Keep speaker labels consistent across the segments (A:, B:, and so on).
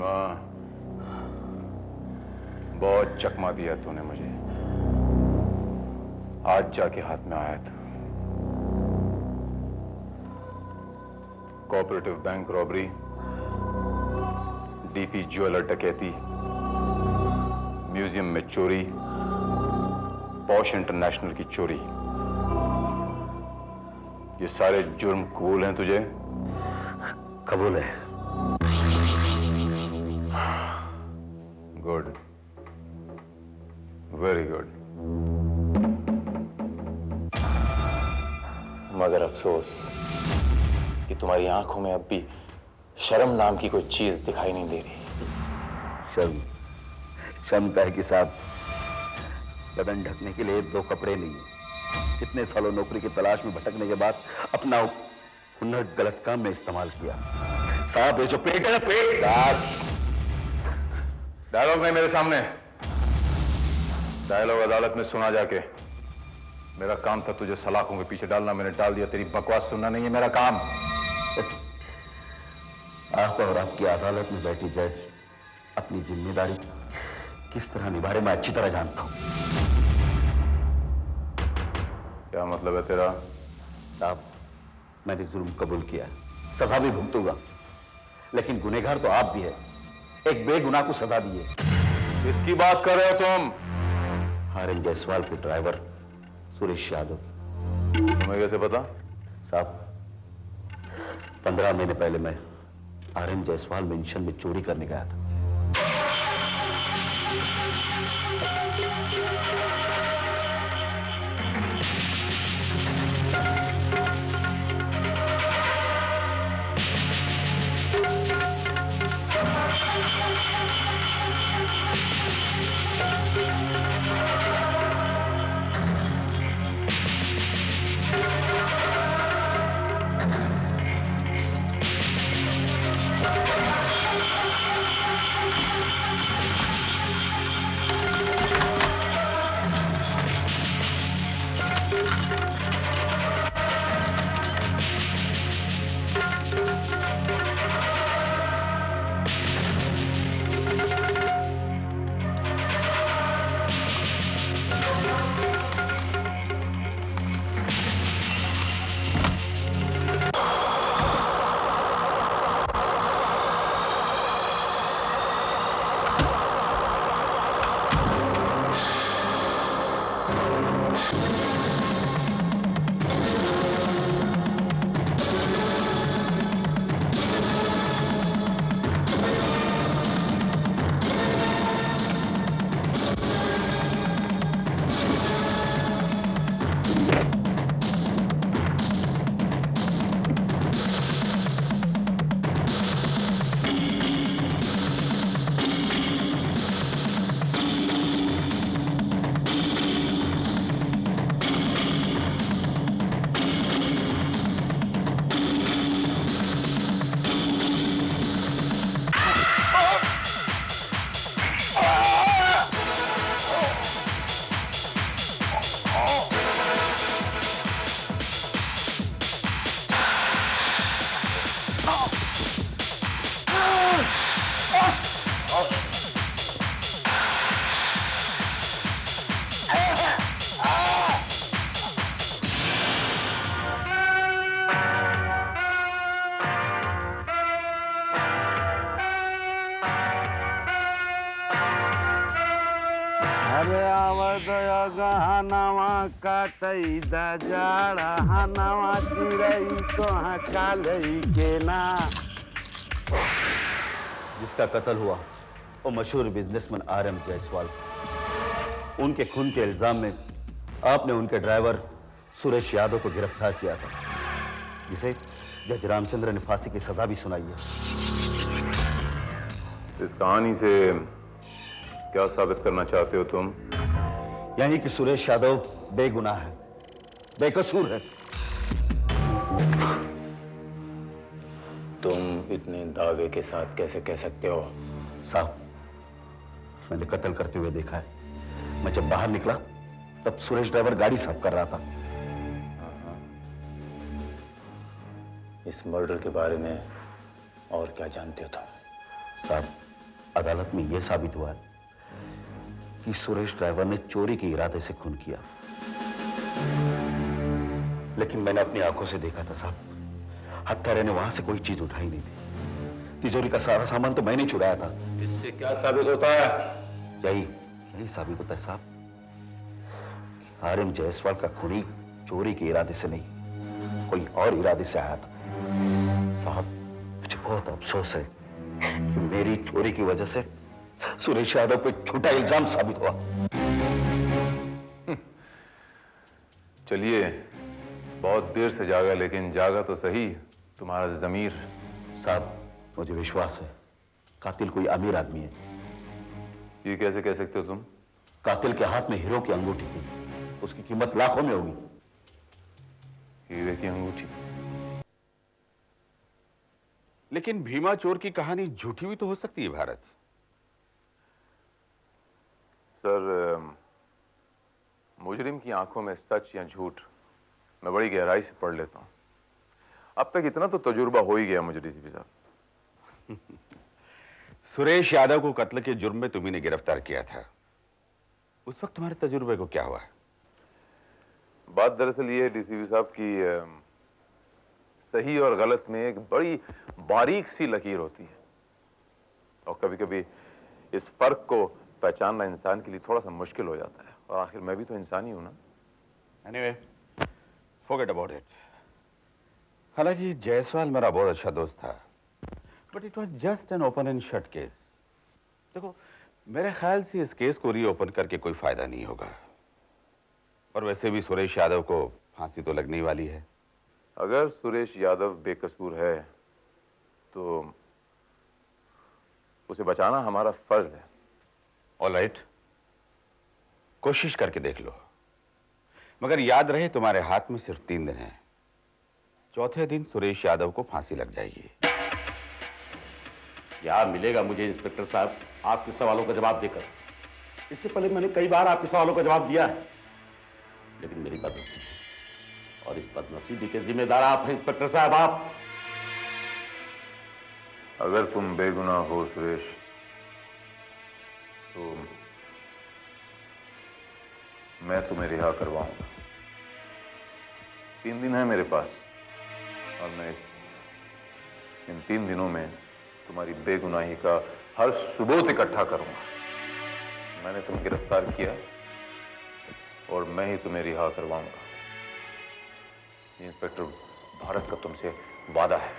A: सीमा, बहुत चकमा दिया तूने मुझे। आज जाके हाथ में आया था। Cooperative bank robbery, DP jeweller डकैती, म्यूजियम में चोरी, पॉश इंटरनेशनल की चोरी, ये सारे जुर्म कबूल हैं तुझे?
B: कबूल है।
A: Good, very good. मगर अफसोस कि तुम्हारी आंखों में अब भी शर्म नाम की कोई चीज दिखाई नहीं दे रही।
B: शर्म का है कि साहब, बदन ढकने के लिए दो कपड़े नहीं है। कितने सालों नौकरी की तलाश में भटकने के बाद अपना हुनर गलत काम में इस्तेमाल किया। साहब, ये जो पेट है ना, पेट।
A: डायलॉग नहीं मेरे सामने। डायलॉग अदालत में सुना जाके। मेरा काम था तुझे सलाखों के पीछे डालना, मैंने डाल दिया। तेरी बकवास सुनना नहीं है मेरा काम।
B: आप और आपकी अदालत में बैठी जज अपनी जिम्मेदारी किस तरह निभा रहे मैं अच्छी तरह जानता हूं।
A: क्या मतलब है तेरा?
B: साहब, मैंने जुल्म कबूल किया, सजा भी भुगतूंगा, लेकिन गुनहगार तो आप भी है। एक बेगुनाह को सजा दी है।
A: किसकी बात कर रहे हो तुम?
B: आरएम जायसवाल के ड्राइवर सुरेश यादव।
A: तुम्हें कैसे पता?
B: साहब, 15 महीने पहले मैं आरएम जायसवाल मेंशन में चोरी करने गया था।
C: गहनवा काटई दा जाड़ा हनवा चिरई तो कालई के ना।
B: जिसका कत्ल हुआ वो मशहूर बिजनेसमैन आरएम जायसवाल। उनके खून के इल्जाम में आपने उनके ड्राइवर सुरेश यादव को गिरफ्तार किया था, जिसे जज रामचंद्र ने फांसी की सजा भी सुनाई है।
A: इस कहानी से क्या साबित करना चाहते हो तुम?
B: यानी कि सुरेश यादव बेगुनाह है, बेकसूर है।
A: तुम इतने दावे के साथ कैसे कह सकते हो?
B: साहब, मैंने कत्ल करते हुए देखा है। मैं जब बाहर निकला तब सुरेश ड्राइवर गाड़ी साफ कर रहा था।
A: इस मर्डर के बारे में और क्या जानते हो तुम?
B: साहब, अदालत में यह साबित हुआ है कि सुरेश ड्राइवर ने चोरी के इरादे से खून किया, लेकिन मैंने अपनी आंखों से देखा था साहब, हत्यारे ने वहां से कोई चीज उठाई नहीं थी। तिजोरी का सारा सामान तो मैंने चुराया था।
A: इससे क्या साबित होता है?
B: यही साबित होता है साहब, आरएम जायसवाल का खूनी चोरी के इरादे से नहीं, कोई और इरादे से आया था। साहब, मुझे बहुत अफसोस है कि मेरी चोरी की वजह से सुरेश यादव पे झूठा इल्जाम साबित हुआ।
A: चलिए, बहुत देर से जागा, लेकिन जागा तो सही तुम्हारा जमीर।
B: साहब, मुझे विश्वास है कातिल कोई अमीर आदमी है।
A: ये कैसे कह सकते हो तुम?
B: कातिल के हाथ में हीरो की अंगूठी थी, उसकी कीमत लाखों में होगी।
A: हीरे की अंगूठी?
C: लेकिन भीमा चोर की कहानी झूठी भी तो हो सकती है भारत।
A: सर, मुजरिम की आंखों में सच या झूठ मैं बड़ी गहराई से पढ़ लेता हूं। अब तक इतना तो तजुर्बा हो ही गया मुझे डीसीपी साहब।
C: सुरेश यादव को कत्ल के जुर्म में तुम्ही ने गिरफ्तार किया था, उस वक्त तुम्हारे तजुर्बे को क्या हुआ?
A: बात दरअसल ये है डीसीपी साहब की सही और गलत में एक बड़ी बारीक सी लकीर होती है, और कभी कभी इस फर्क को पहचानना इंसान के लिए थोड़ा सा मुश्किल हो जाता है, और आखिर मैं भी तो इंसान ही हूं ना।
C: Anyway, forget about it. हालांकि जायसवाल मेरा बहुत अच्छा दोस्त था, but it was just an open and shut case. देखो, मेरे ख्याल से इस केस को रीओपन करके कोई फायदा नहीं होगा, और वैसे भी सुरेश यादव को फांसी तो लगने वाली है।
A: अगर सुरेश यादव बेकसूर है तो उसे बचाना हमारा फर्ज है।
C: ऑलराइट, कोशिश करके देख लो, मगर याद रहे तुम्हारे हाथ में सिर्फ 3 दिन है। चौथे दिन सुरेश यादव को फांसी लग जाएगी।
B: क्या मिलेगा मुझे इंस्पेक्टर साहब आपके सवालों का जवाब देकर? इससे पहले मैंने कई बार आपके सवालों का जवाब दिया है, लेकिन मेरी बदनसीबी, और इस बदनसीबी के जिम्मेदार आप हैं इंस्पेक्टर साहब। आप
A: अगर तुम बेगुनाह हो सुरेश, तो मैं तुम्हें रिहा करवाऊंगा। 3 दिन है मेरे पास, और मैं इन 3 दिनों में तुम्हारी बेगुनाही का हर सबूत इकट्ठा करूंगा। मैंने तुम्हें गिरफ्तार किया और मैं ही तुम्हें रिहा करवाऊंगा। इंस्पेक्टर भारत का तुमसे वादा है।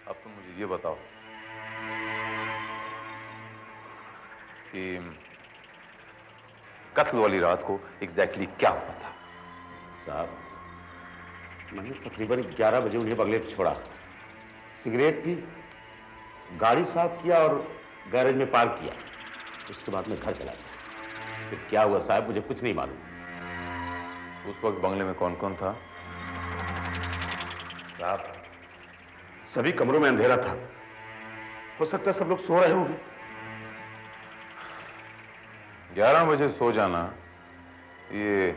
A: अब तुम मुझे ये बताओ कि कत्ल वाली रात को एग्जैक्टली क्या हुआ था?
B: साहब, मैंने तकरीबन 11 बजे उन्हें बंगले पर छोड़ा, सिगरेट पी, गाड़ी साफ किया और गैरेज में पार्क किया। उसके बाद मैं घर चला गया। फिर क्या हुआ साहब, मुझे कुछ नहीं मालूम।
A: उस वक्त बंगले में कौन कौन था?
B: साहब, सभी कमरों में अंधेरा था, हो सकता है सब लोग सो रहे होंगे।
A: 11 बजे सो जाना ये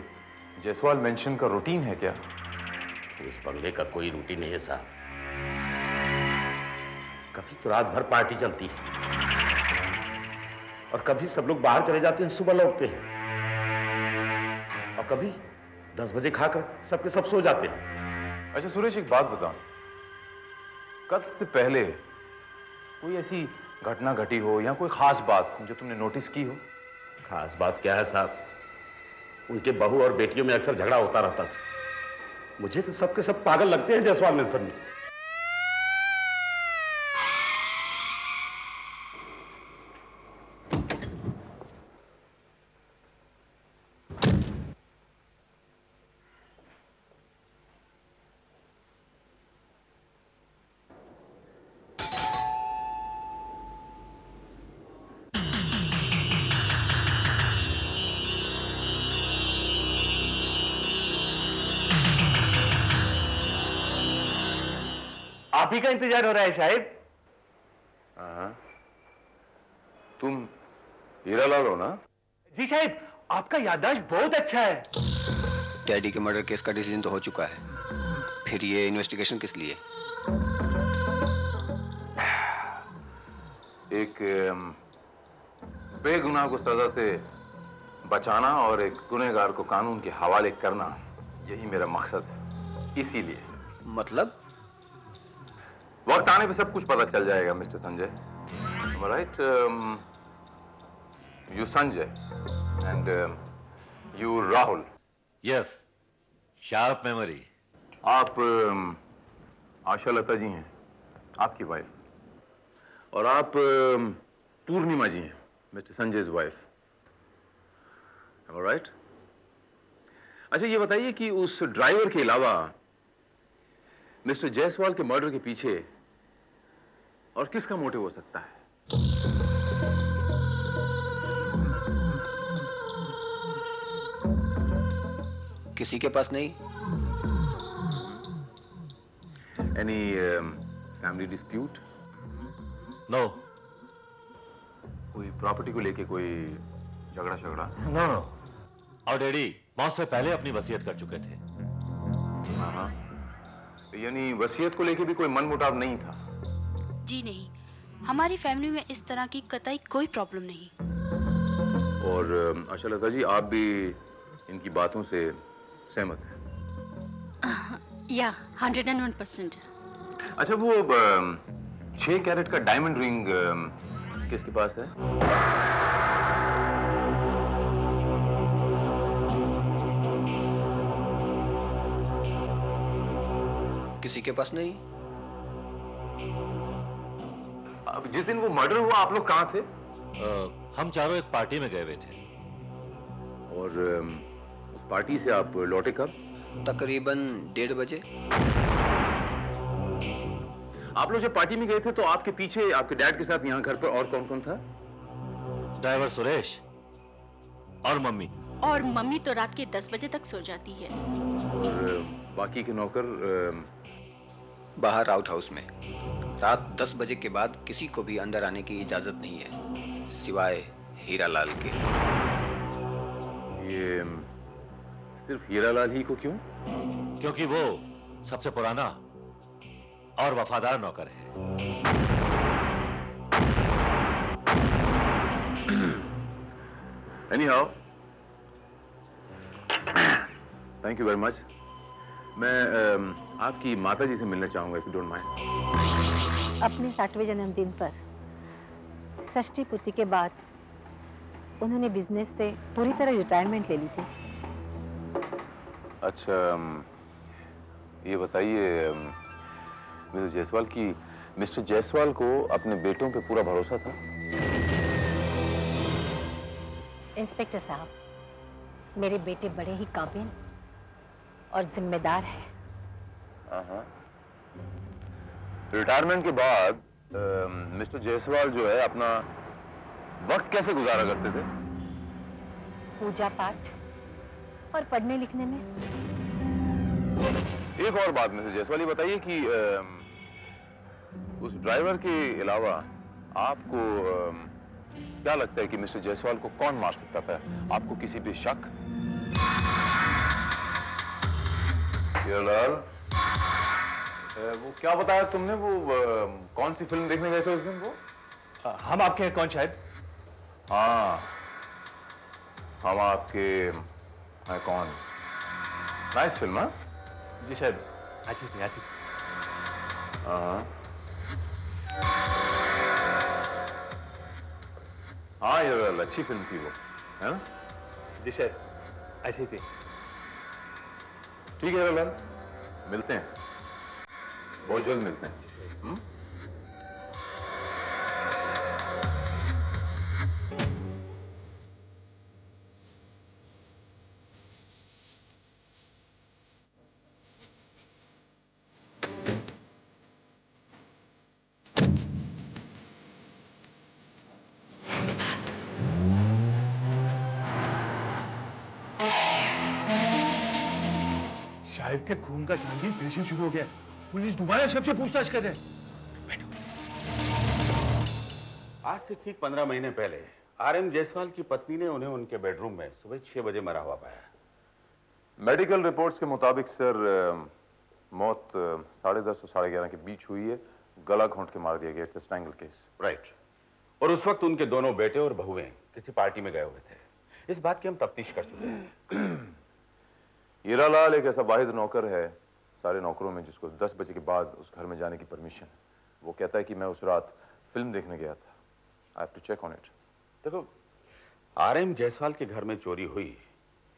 A: जायसवाल मेंशन का रूटीन है क्या?
B: इस बंगले का कोई रूटीन नहीं है साहब। कभी तो रात भर पार्टी चलती है, और कभी सब लोग बाहर चले जाते हैं, सुबह लौटते हैं, और कभी 10 बजे खाकर सबके सब सो जाते हैं।
A: अच्छा सुरेश, एक बात बता, कत्ल से पहले कोई ऐसी घटना घटी हो या कोई खास बात जो तुमने नोटिस की हो?
B: खास बात क्या है साहब, उनके बहू और बेटियों में अक्सर झगड़ा होता रहता था। मुझे तो सबके सब पागल लगते हैं जायसवाल मेंशन में।
D: आप ही का इंतजार हो रहा है साहिब।
A: हाँ, तुम हीरालाल हो ना?
D: जी साहिब, आपका याददाश्त बहुत अच्छा है।
E: डैडी के मर्डर केस का डिसीजन तो हो चुका है, फिर ये इन्वेस्टिगेशन किस लिए?
A: एक बेगुनाह को सजा से बचाना और एक गुनहगार को कानून के हवाले करना, यही मेरा मकसद है। इसीलिए
E: मतलब?
A: वक्त आने पे सब कुछ पता चल जाएगा mister Sanjay. Right? You Sanjay and you Rahul.
F: Yes, sharp memory.
A: आप आशा लता जी हैं, आपकी वाइफ, और आप पूर्णिमा जी हैं, मिस्टर संजय वाइफ। राइट? अच्छा, ये बताइए कि उस ड्राइवर के अलावा मिस्टर जायसवाल के मर्डर के पीछे और किसका मोटिव हो सकता है?
E: किसी के पास नहीं।
A: Any family dispute?
F: नो
A: कोई प्रॉपर्टी को लेके कोई झगड़ा शगड़ा?
F: नो नो, और डैडी मौत से पहले अपनी वसीयत कर चुके थे।
A: हाँ, यानी वसीयत को लेके भी कोई मनमुटाव नहीं था?
G: जी नहीं, हमारी फैमिली में इस तरह की कतई कोई प्रॉब्लम नहीं।
A: और आशा लता जी, आप भी इनकी बातों से सहमत हैं?
H: या 101%।
A: अच्छा, वो 6 कैरेट का डायमंड रिंग किसके पास है?
E: किसी के पास नहीं।
A: अब जिस दिन वो मर्डर हुआ, आप लोग कहाँ थे?
F: हम चारों एक पार्टी में गए हुए थे।
A: और उस पार्टी से आप लौटे कब?
E: तकरीबन 1:30 बजे।
A: आप लोग जब पार्टी में गए थे तो आपके पीछे आपके डैड के साथ यहाँ घर पर और कौन कौन था?
F: ड्राइवर सुरेश और मम्मी।
H: और मम्मी तो रात के 10 बजे तक सो जाती है।
A: और बाकी के नौकर
E: बाहर आउट हाउस में। रात 10 बजे के बाद किसी को भी अंदर आने की इजाजत नहीं है, सिवाय हीरालाल के।
A: ये सिर्फ हीरालाल ही को क्यों?
F: क्योंकि वो सबसे पुराना और वफादार नौकर है।
A: Anyhow, thank you very much. मैं आपकी माता जी से मिलना चाहूंगा, इफ यू डोंट माइंड।
I: अपने 60वें जन्मदिन पर षष्ठी पूर्ति के बाद उन्होंने बिजनेस से पूरी तरह रिटायरमेंट ले ली थी।
A: अच्छा, ये बताइए मिसेस जायसवाल की मिस्टर जायसवाल को अपने बेटों पे पूरा भरोसा था?
I: इंस्पेक्टर साहब, मेरे बेटे बड़े ही काबिल और जिम्मेदार हैं।
A: रिटायरमेंट के बाद मिस्टर जायसवाल जो है अपना वक्त कैसे गुजारा करते थे?
I: पूजा पाठ और पढ़ने लिखने में।
A: एक और बात मिसेस जायसवाल, ये बताइए कि उस ड्राइवर के अलावा आपको क्या लगता है कि मिस्टर जायसवाल को कौन मार सकता था? आपको किसी पे शक? हीरालाल, वो क्या बताया तुमने? वो कौन सी फिल्म देखने गए थे उस दिन? वो
D: हम आपके हैं कौन शायद?
A: हाँ, हम आपके हैं कौन? Nice film. हाँ
D: जी शायद, अच्छी थी, अच्छी थी।
A: हाँ, ये अच्छी फिल्म थी वो, है ना?
D: जी शायद, अच्छी थी।
A: ठीक है हीरालाल, मिलते हैं, बहुत जल्द मिलते हैं।
D: शाहिद के खून का छानबीन फिर से शुरू हो गया। पुलिस दोबारा सबसे पूछताछ कर रहे हैं।
C: आज से ठीक 15 महीने पहले आरएम जायसवाल की पत्नी ने उन्हें उनके बेडरूम में सुबह 6 बजे मरा हुआ पाया।
A: मेडिकल रिपोर्ट्स के मुताबिक सर, मौत 10:30 और 11:30 के बीच हुई है। गला घोंट के मार दिया गया। It's a strangle case.
C: Right. और उस वक्त उनके दोनों बेटे और बहुएं किसी पार्टी में गए हुए थे। इस बात की हम तफ्तीश कर चुके हैं।
A: हीरालाल एक ऐसा वाहिद नौकर है सारे नौकरों में जिसको 10 बजे के बाद उस घर में जाने की परमिशन। वो कहता है कि मैं उस रात फिल्म देखने गया था। I have to check on it.
C: देखो, आरएम जायसवाल के घर में चोरी हुई,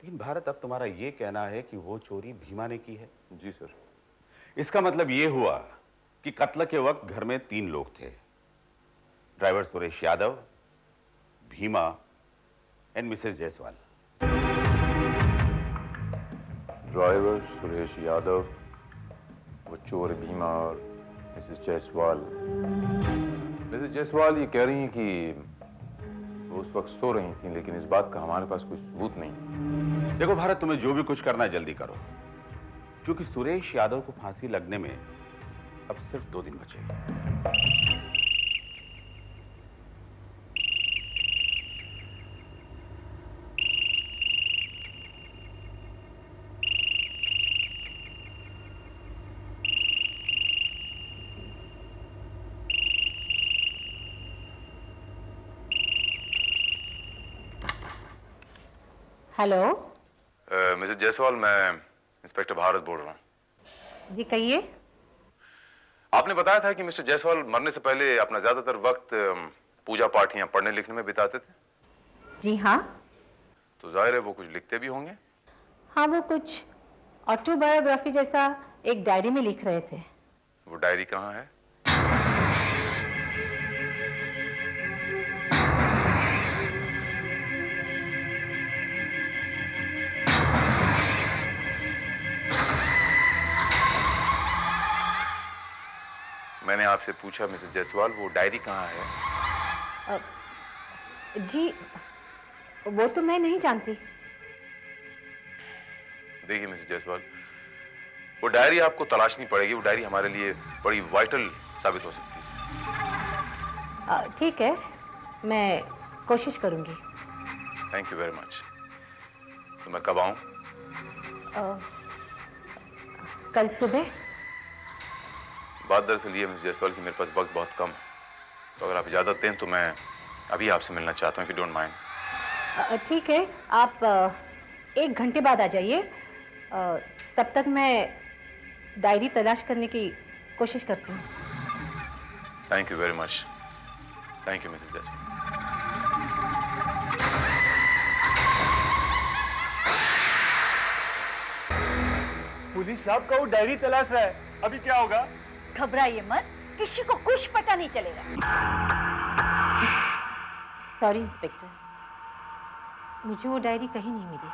C: लेकिन भारत अब तुम्हारा यह कहना है कि वो चोरी भीमा ने की है।
A: जी सर।
C: इसका मतलब यह हुआ कि कत्ल के वक्त घर में 3 लोग थे, driver Suresh Yadav, Bhima and Mrs Jaiswal.
A: Driver Suresh Yadav, वो चोर भीमा और मिसेस जायसवाल। मिसेस जायसवाल ये कह रही हैं कि वो उस वक्त सो रही थी, लेकिन इस बात का हमारे पास कोई सबूत नहीं।
C: देखो भारत, तुम्हें जो भी कुछ करना है जल्दी करो, क्योंकि सुरेश यादव को फांसी लगने में अब सिर्फ 2 दिन बचे हैं।
I: हेलो।
A: मिसेस जायसवाल, मैं इंस्पेक्टर भारत बोल रहा हूँ।
I: जी कहिए।
A: आपने बताया था कि मिस्टर जायसवाल मरने से पहले अपना ज्यादातर वक्त पूजा पाठ या पढ़ने लिखने में बिताते थे।
I: जी हाँ।
A: तो जाहिर है वो कुछ लिखते भी होंगे।
I: हाँ, वो कुछ ऑटोबायोग्राफी जैसा एक डायरी में लिख रहे थे।
A: वो डायरी कहाँ है? मैंने आपसे पूछा मिसेस जायसवाल, वो डायरी कहाँ है?
I: जी वो तो मैं नहीं जानती।
A: देखिए मिसेस जायसवाल, वो डायरी आपको तलाशनी पड़ेगी। वो डायरी हमारे लिए बड़ी वाइटल साबित हो सकती है।
I: ठीक है, मैं कोशिश करूंगी।
A: Thank you very much. तो मैं कब आऊं?
I: कल सुबह।
A: बात दरअसल ये मिसेस जायसवाल की मेरे पास वक्त बहुत कम है, तो अगर आप इजाजत दें तो मैं अभी आपसे मिलना चाहता हूँ, if you don't mind।
I: ठीक है, आप 1 घंटे बाद आ जाइए। तब तक मैं डायरी तलाश करने की कोशिश करती हूँ।
A: Thank you very much. Thank you Mrs Jaiswal.
D: Police साहब का वो डायरी तलाश रहा है, अभी क्या होगा?
J: घबराइए मत, किसी को कुछ पता नहीं चलेगा।
I: सॉरी इंस्पेक्टर, मुझे वो डायरी कहीं नहीं मिली।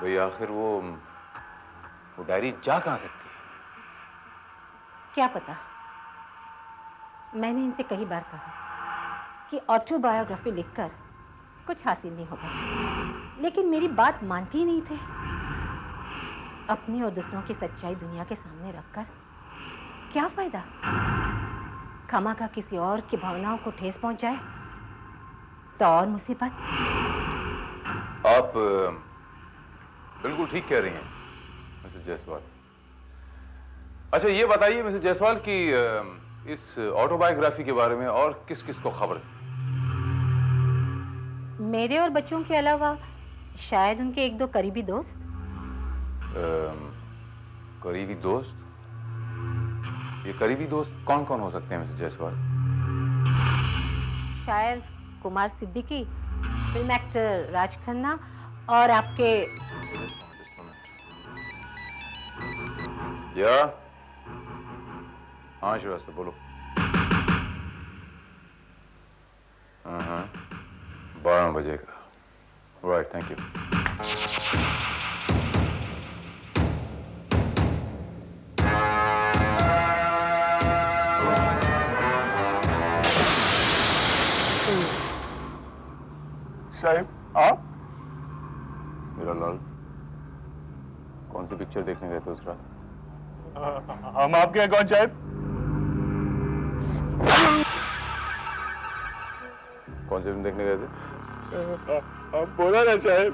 A: भाई आखिर वो डायरी जा कहाँ सकती है?
I: क्या पता। मैंने इनसे कई बार कहा कि ऑटोबायोग्राफी लिखकर कुछ हासिल नहीं होगा, लेकिन मेरी बात मानती ही नहीं थे। अपनी और दूसरों की सच्चाई दुनिया के सामने रखकर क्या फायदा? खामखा किसी और की भावनाओं को ठेस पहुंच जाए तो और मुसीबत।
A: आप बिल्कुल ठीक कह रही हैं मिसेस जायसवाल। अच्छा ये बताइए मिसेस जायसवाल कि इस ऑटोबायोग्राफी के बारे में और किस किस को खबर है?
I: मेरे और बच्चों के अलावा शायद उनके 1-2 करीबी दोस्त।
A: करीबी दोस्त? ये करीबी दोस्त कौन कौन हो सकते हैं मिसेस जायसवाल?
I: शायर कुमार सिद्दीकी, फिल्म एक्टर राज खन्ना और आपके।
A: या हाँ श्रीवास्तव बोलो। हाँ 12 बजे का। Right, thank you.
D: साहब आप?
A: मेरा लाल, कौन सी पिक्चर देखने गए थे उस रात?
D: हम आपके यहाँ कौन साहब?
A: कौन सी फिल्म देखने गए थे?
D: आप बोला ना साहब।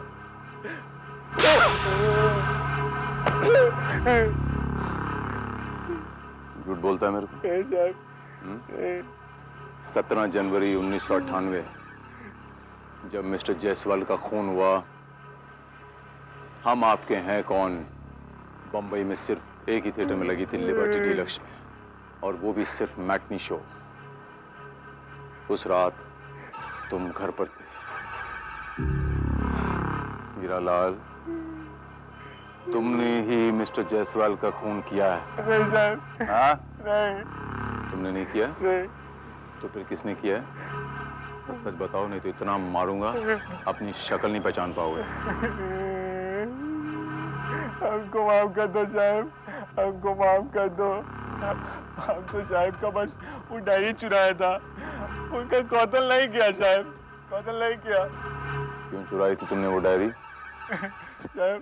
A: झूठ बोलता है मेरे को।
D: साहब
A: 17 जनवरी 1998 जब मिस्टर जायसवाल का खून हुआ, हम आपके हैं कौन बंबई में सिर्फ एक ही थिएटर में लगी थी, लिबर्टी डीलक्स में, और वो भी सिर्फ मैटनी शो। उस रात तुम घर पर थे। हीरालाल, तुमने ही मिस्टर जायसवाल का खून किया है?
D: नहीं साहब,
A: हाँ?
D: नहीं।
A: तुमने नहीं किया?
D: नहीं।
A: तो फिर किसने किया है? सच बताओ, नहीं तो इतना मारूंगा अपनी शक्ल नहीं पहचान पाओगे।
D: हमको माफ कर दो साहब, हमको माफ कर दो। हम तो साहब का बस वो डायरी चुराया था, उनका कत्ल नहीं किया साहब, कत्ल नहीं किया।
A: क्यों चुराई थी तुमने वो डायरी?
D: साहब,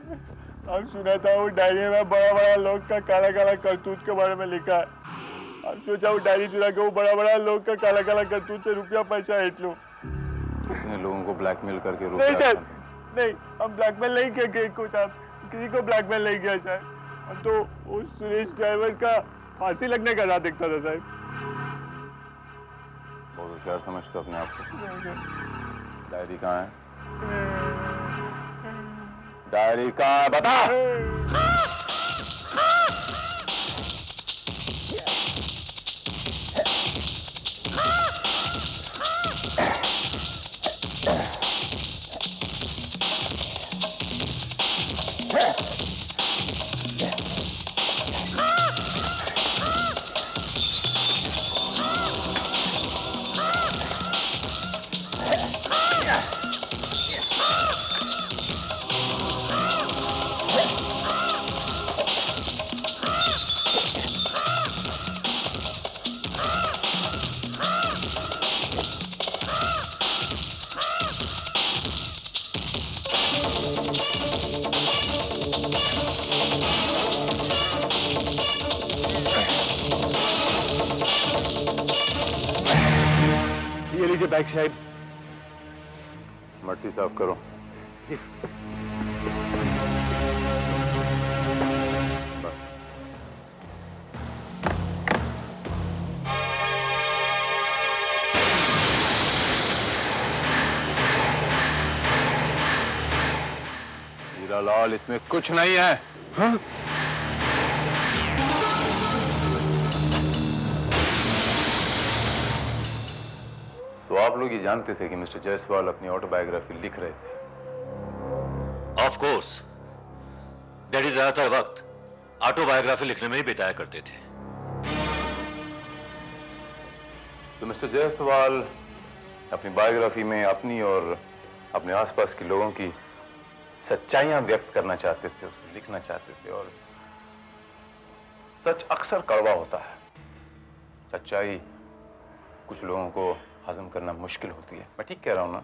D: हम सुना था वो डायरी में बड़ा बड़ा लोग का काला काला करतूत के बारे में लिखा है। हम सोचा वो डायरी चुरा के वो बड़ा बड़ा लोग का काला काला करतूत से रुपया पैसा हेट लूं।
A: किसने लोगों को ब्लैकमेल करके
D: नहीं
A: रोका?
D: सर, नहीं, हम ब्लैकमेल नहीं किया किसी को साहब, किसी को ब्लैकमेल नहीं किया साहब। हम तो उस सुरेश ड्राइवर का फांसी लगने का राह देखता था साहब।
A: बहुत होशियार समझते हो अपने आप को। डायरी कहाँ है? डायरी कहाँ है, बता।
D: ये लीजिए बैग साहब।
A: मट्टी साफ करो। हीरालाल, इसमें कुछ नहीं है।
D: हाँ?
A: तो आप लोग ये जानते थे कि मिस्टर जायसवाल अपनी ऑटोबायोग्राफी लिख रहे थे?
F: ऑफ कोर्स, डैडी ज्यादातर वक्त ऑटोबायोग्राफी लिखने में ही बिताया करते थे।
A: तो मिस्टर जायसवाल अपनी बायोग्राफी में अपनी और अपने आसपास के लोगों की सच्चाइयां व्यक्त करना चाहते थे, उसको लिखना चाहते थे। और सच अक्सर कड़वा होता है। सच्चाई कुछ लोगों को हजम करना मुश्किल होती है। मैं ठीक कह रहा हूं ना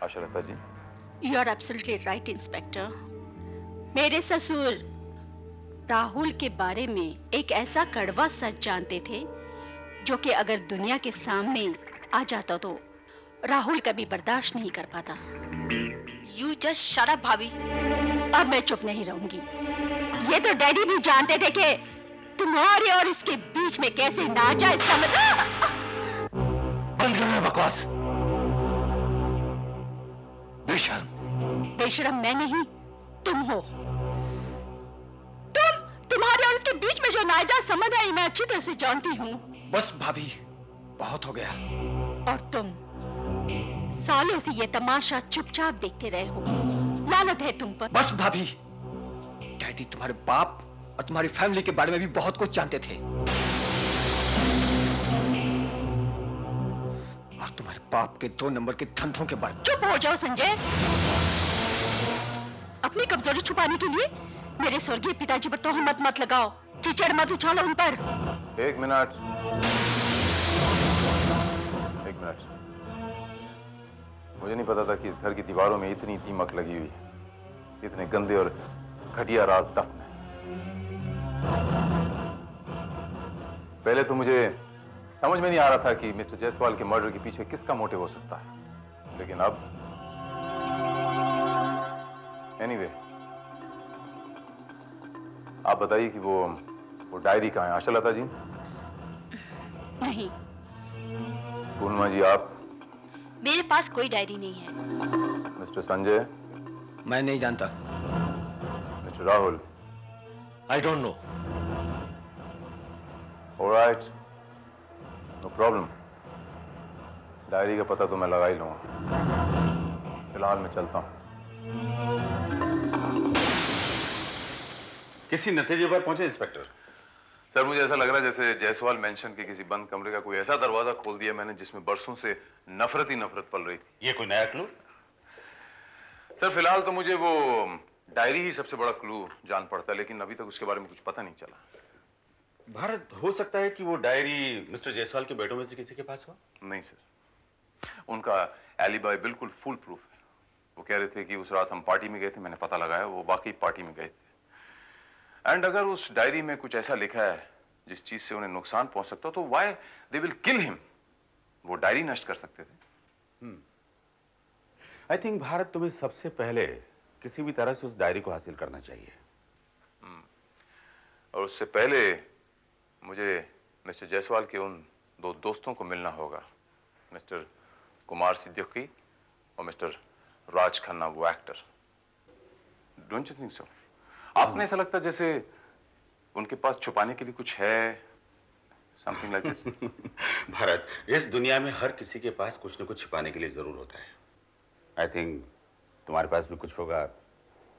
A: Ashalata ji?
H: You are absolutely right inspector. मेरे ससुर राहुल के बारे में एक ऐसा कड़वा सच जानते थे जो कि अगर दुनिया के सामने आ जाता तो राहुल कभी बर्दाश्त नहीं कर पाता।
G: यू जस्ट शट अप भाभी।
H: अब मैं चुप नहीं रहूंगी। ये तो डैडी भी जानते थे कि तुम्हारे और इसके बीच में कैसे नाजायज समझ।
F: बंद करना बकवास। बेशर्म।
H: बेशर्म मैं नहीं, तुम हो। तुम्हारे और इसके बीच में जो नाजायज संबंध है मैं अच्छी तरह से जानती हूँ।
E: बस भाभी, बहुत हो गया।
H: और तुम सालों से ये तमाशा चुपचाप देखते रहे हो। लानत है तुम पर।
E: बस भाभी, डैडी तुम्हारे बाप और तुम्हारी फैमिली के बारे में भी बहुत कुछ जानते थे। और तुम्हारे बाप के 2 नंबर के धंधों के बारे में।
H: चुप हो जाओ संजय। अपनी कमजोरी छुपाने के लिए मेरे स्वर्गीय पिताजी पर तोहमत मत लगाओ। कीचड़ मत उछालो उन पर।
A: एक मिनट। मुझे नहीं पता था कि इस घर की दीवारों में इतनी दीमक लगी हुई है, इतने गंदे और घटिया राज दफन है। पहले तो मुझे समझ में नहीं आ रहा था कि मिस्टर जायसवाल के मर्डर के पीछे किसका मोटिव हो सकता है, लेकिन अब एनीवे, आप बताइए कि वो डायरी कहाँ है आशालता जी?
H: नहीं,
A: पूर्णिमा जी, आप?
G: मेरे पास कोई डायरी नहीं है।
A: मिस्टर संजय?
E: मैं नहीं जानता।
A: Mister Rahul?
F: I don't know.
A: Alright, no problem. Diary का पता तो मैं लगा ही लूंगा। फिलहाल मैं चलता हूं।
C: किसी नतीजे पर पहुंचे इंस्पेक्टर?
A: सर, मुझे ऐसा लग रहा है जैसे जायसवाल मेंशन के किसी बंद कमरे का कोई ऐसा दरवाजा खोल दिया मैंने जिसमें बरसों से नफरत ही नफरत पल रही थी।
C: ये कोई नया क्लू?
A: सर, फिलहाल तो मुझे वो डायरी ही सबसे बड़ा क्लू जान पड़ता है, लेकिन अभी तक उसके बारे में कुछ पता नहीं चला।
C: भारत, हो सकता है कि वो डायरी मिस्टर जायसवाल के बेटों में से किसी के पास हो?
A: नहीं सर, उनका एलिबाई बिल्कुल फुल प्रूफ है। वो कह रहे थे कि उस रात हम पार्टी में गए थे, मैंने पता लगाया वो वाकई पार्टी में गए थे। एंड अगर उस डायरी में कुछ ऐसा लिखा है जिस चीज से उन्हें नुकसान पहुंच सकता तो why they will kill him? वो डायरी नष्ट कर सकते थे।
C: आई थिंक भारत, तुम्हें सबसे पहले किसी भी तरह से उस डायरी को हासिल करना चाहिए।
A: और उससे पहले मुझे मिस्टर जायसवाल के उन दो दोस्तों को मिलना होगा, मिस्टर कुमार सिद्दीकी और मिस्टर राज खन्ना, वो actor. Don't you think so? आपने ऐसा लगता जैसे उनके पास छुपाने के लिए कुछ है, समथिंग लाइक दिस।
C: भारत, इस दुनिया में हर किसी के पास कुछ न कुछ छिपाने के लिए जरूर होता है। आई थिंक तुम्हारे पास भी कुछ होगा,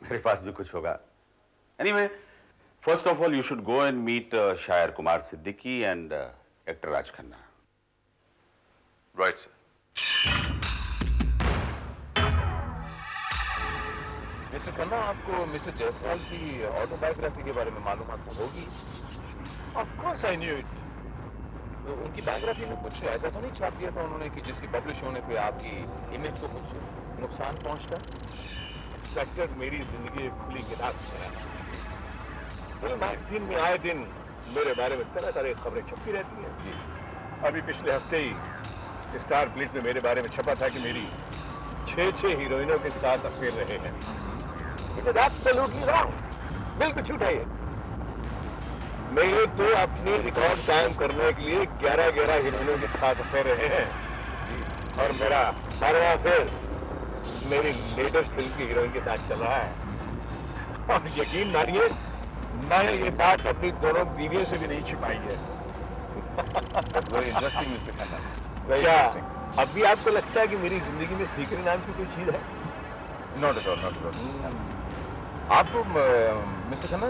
C: मेरे पास भी कुछ होगा। Anyway, first of all you should go and meet शायर Kumar Siddiqui and actor Raj Khanna.
A: Right sir. Mister Khanna, आपको मिस्टर जायसवाल की ऑटोबायोग्राफी के बारे में मालूमात होगी?
D: Of course I knew it.
A: तो उनकी बायोग्राफी में कुछ ऐसा तो नहीं छाप दिया था उन्होंने कि जिसकी पब्लिश होने पे आपकी इमेज को कुछ नुकसान पहुंचता?
D: इंस्पेक्टर, मेरी जिंदगी एक खुली किताब है। फिल्म मैगजीन में आए दिन मेरे बारे में तरह तरह की खबरें छपती रहती हैं। अभी पिछले हफ्ते ही स्टार प्लेट में मेरे बारे में छपा था कि मेरी 6 हीरोइनों के साथ अफेयर रहे हैं। इट इज एब्सोल्युटली रॉन्ग, बिल्कुल झूठ है ये। मेरे तो अपने रिकॉर्ड कायम करने के लिए 11 हीरोइनों के साथ अफेयर रहे हैं, और मेरा 12वां अफेयर मेरी लेटेस्ट फिल्म की हीरोइन के साथ चल रहा है। और यकीन मानिए, मैंने ये बात अपनी दोनों बीवियों से भी नहीं छिपाई है।
A: Very interesting mister Khanna.
D: क्या अब भी आपको लगता है कि मेरी जिंदगी में सीक्रेट नाम की कोई चीज है?
A: Not at all, not at all. आपको मिस्टर खन्ना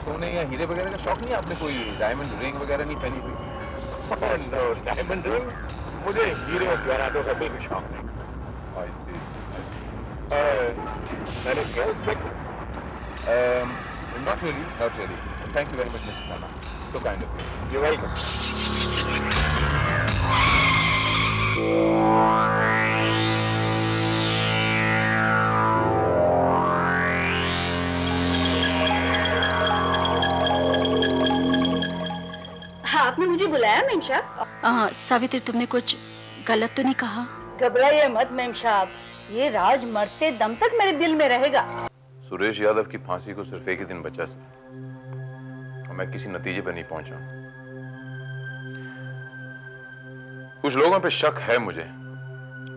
A: सोने या हीरे वगैरह का शौक नहीं है? आपने कोई डायमंड रिंग वगैरह नहीं पहनी हुई?
D: नो डायमंड रिंग, मुझे हीरे और जवाहरातों का बिल्कुल शौक नहीं।
A: आई सी।
D: मैंने क्या inspector?
A: Not really, not really. Thank you very much, Mr. Khanna. So kind of you.
D: You're welcome.
J: आपने मुझे बुलाया मेम साहब?
H: सावित्री, तुमने कुछ गलत तो नहीं कहा?
J: घबराइए मत मेम साहब, ये राज मरते दम तक मेरे दिल में रहेगा।
A: सुरेश यादव की फांसी को सिर्फ एक ही दिन बचा सर, और मैं किसी नतीजे पर नहीं पहुंचा। कुछ लोगों पे शक है मुझे,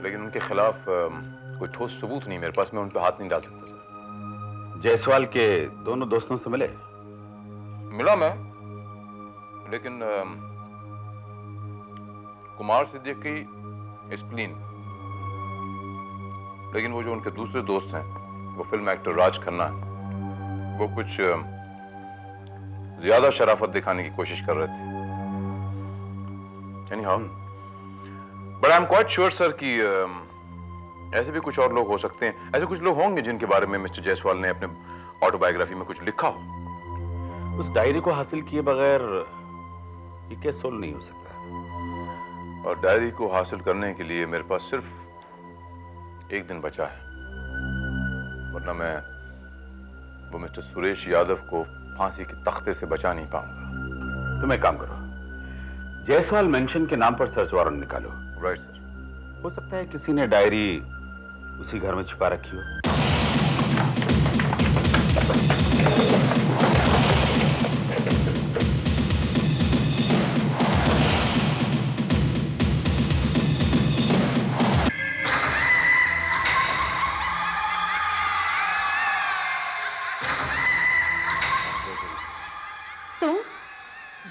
A: लेकिन उनके खिलाफ कोई ठोस सबूत नहीं मेरे पास, मैं उन पे हाथ नहीं डाल सकता सर।
C: जायसवाल के दोनों दोस्तों से मिले?
A: मिला मैं, लेकिन कुमार सिद्दीकी इज क्लीन, लेकिन वो जो उनके दूसरे दोस्त हैं, वो फिल्म एक्टर राज खन्ना है, वो कुछ ज्यादा शराफत दिखाने की कोशिश कर रहे थे। Anyhow, but I'm quite sure sir कि ऐसे भी कुछ और लोग हो सकते हैं, ऐसे कुछ लोग होंगे जिनके बारे में मिस्टर जायसवाल ने अपने ऑटोबायोग्राफी में कुछ लिखा हो।
C: उस डायरी को हासिल किए बगैर ये केस सोल्व नहीं हो सकता।
A: और डायरी को हासिल करने के लिए मेरे पास सिर्फ एक दिन बचा है, वरना मैं वो मिस्टर सुरेश यादव को फांसी के तख्ते से बचा नहीं पाऊंगा।
C: तुम एक काम करो, जायसवाल मेंशन के नाम पर सर्च वारंट निकालो।
A: Right sir.
C: हो सकता है किसी ने डायरी उसी घर में छिपा रखी हो।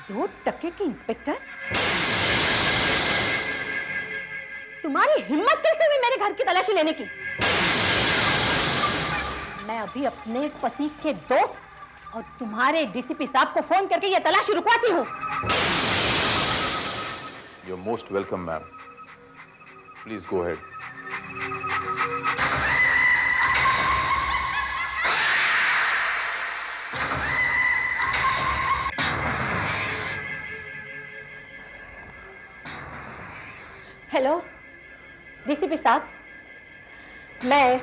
I: 2 टके के इंस्पेक्टर, तुम्हारी हिम्मत कैसे हुई मेरे घर की तलाशी लेने की? मैं अभी अपने पति के दोस्त और तुम्हारे डीसीपी साहब को फोन करके ये तलाशी रुकवाती हूँ।
A: You're most welcome, ma'am. Please go ahead.
I: Hello DCP साहब, मैं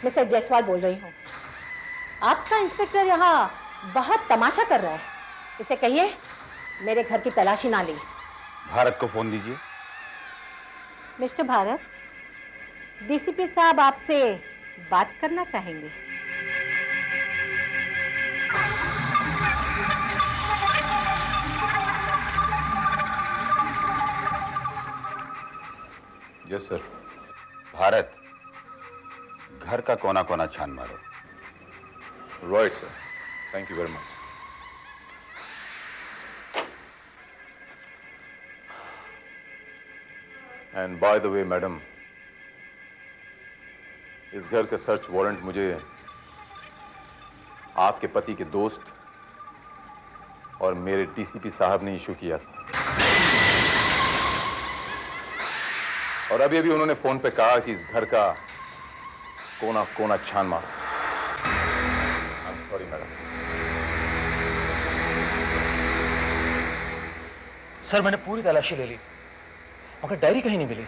I: मिसेस जायसवाल बोल रही हूँ। आपका इंस्पेक्टर यहाँ बहुत तमाशा कर रहा है, इसे कहिए मेरे घर की तलाशी ना ले।
C: भारत को फोन दीजिए।
I: मिस्टर भारत, डीसीपी साहब आपसे बात करना चाहेंगे।
A: Yes sir.
C: भारत, घर का कोना कोना छान मारो।
A: Right sir, thank you very much. And by the way madam, इस घर का सर्च वारंट मुझे आपके पति के दोस्त और मेरे डीसीपी साहब ने इशू किया था, और अभी अभी उन्होंने फोन पे कहा कि इस घर का कोना कोना छान मारो। I am sorry madam.
K: Sir मैंने पूरी तलाशी ले ली मगर डायरी कहीं नहीं मिली।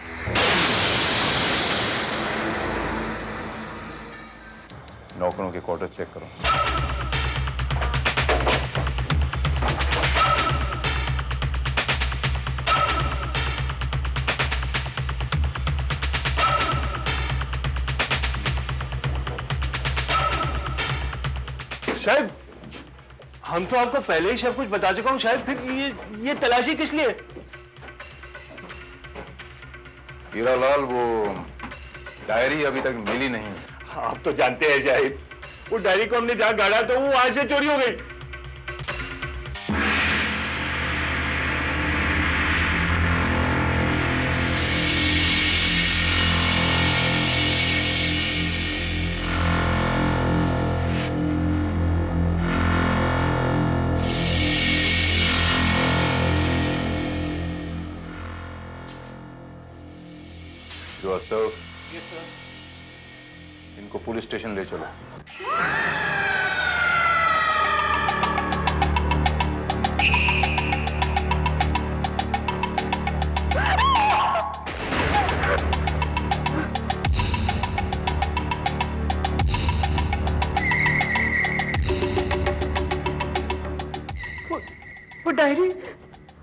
A: नौकरों के क्वार्टर चेक करो।
D: शायद हम तो आपको पहले ही सब कुछ बता चुका हूं, शायद फिर ये तलाशी किस लिए?
A: हीरालाल, वो डायरी अभी तक मिली नहीं।
D: आप तो जानते हैं शायद, वो डायरी को हमने जहां गाड़ा तो वो वहां से चोरी हो गई।
A: इनको पुलिस स्टेशन ले चलो।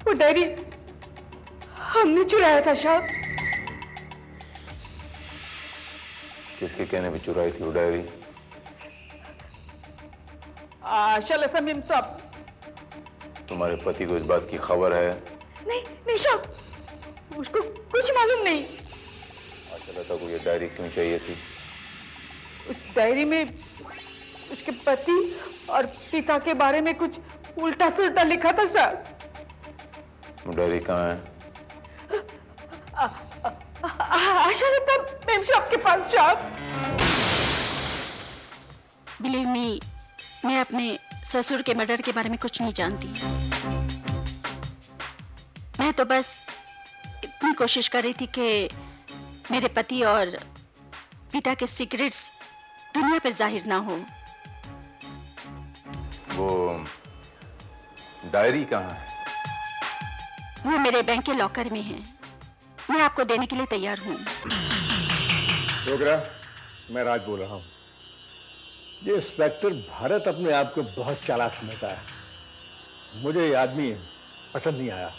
J: वो डायरी हमने चुराया था साहब।
A: किसके कहने पे चुराई थी वो डायरी?
J: आशा समीम साहब।
A: तुम्हारे पति को इस बात की खबर है?
J: नहीं साहब, उसको कुछ मालूम नहीं।
A: आशा लता को ये डायरी क्यों चाहिए थी?
J: उस डायरी में उसके पति और पिता के बारे में कुछ उल्टा सुल्टा लिखा था सर।
A: वो डायरी कहाँ है?
J: आशा लता मैम साहब के पास साहब।
H: बिलीव मी, मैं अपने ससुर के मर्डर के बारे में कुछ नहीं जानती। मैं तो बस इतनी कोशिश कर रही थी कि मेरे पति और पिता के सीक्रेट्स दुनिया पर जाहिर ना हो।
A: वो डायरी कहाँ है?
H: वो मेरे बैंक के लॉकर में है। मैं आपको देने के लिए तैयार हूँ।
D: डोगरा, मैं राज बोल रहा हूँ। ये इंस्पेक्टर भारत अपने आप को बहुत चालाक समझता है। मुझे ये आदमी पसंद नहीं आया।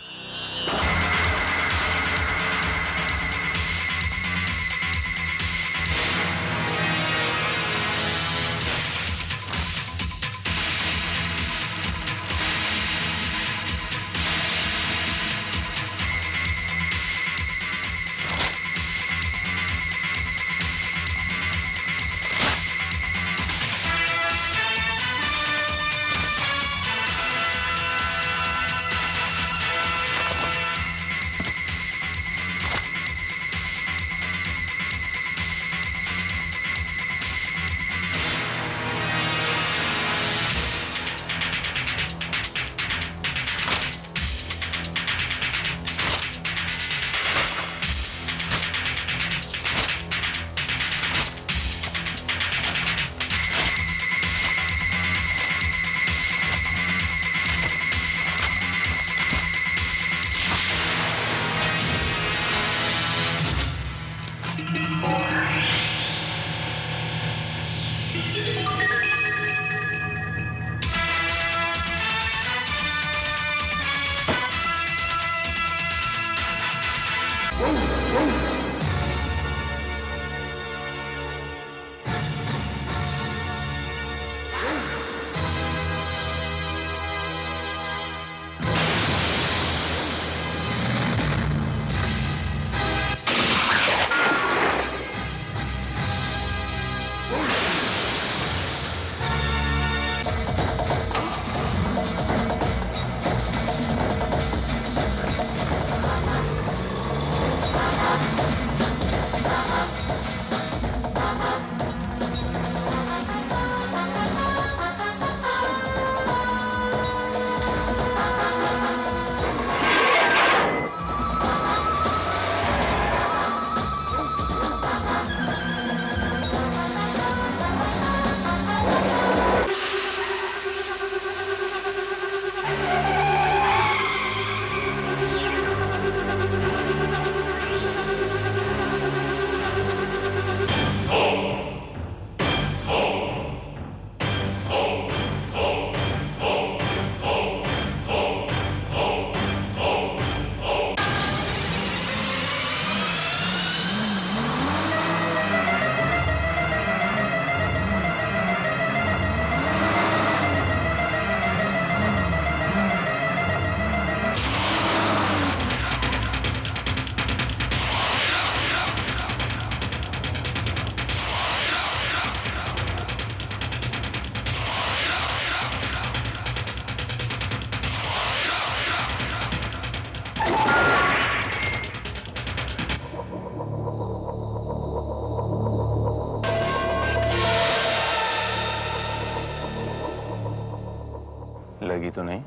A: लगी तो नहीं?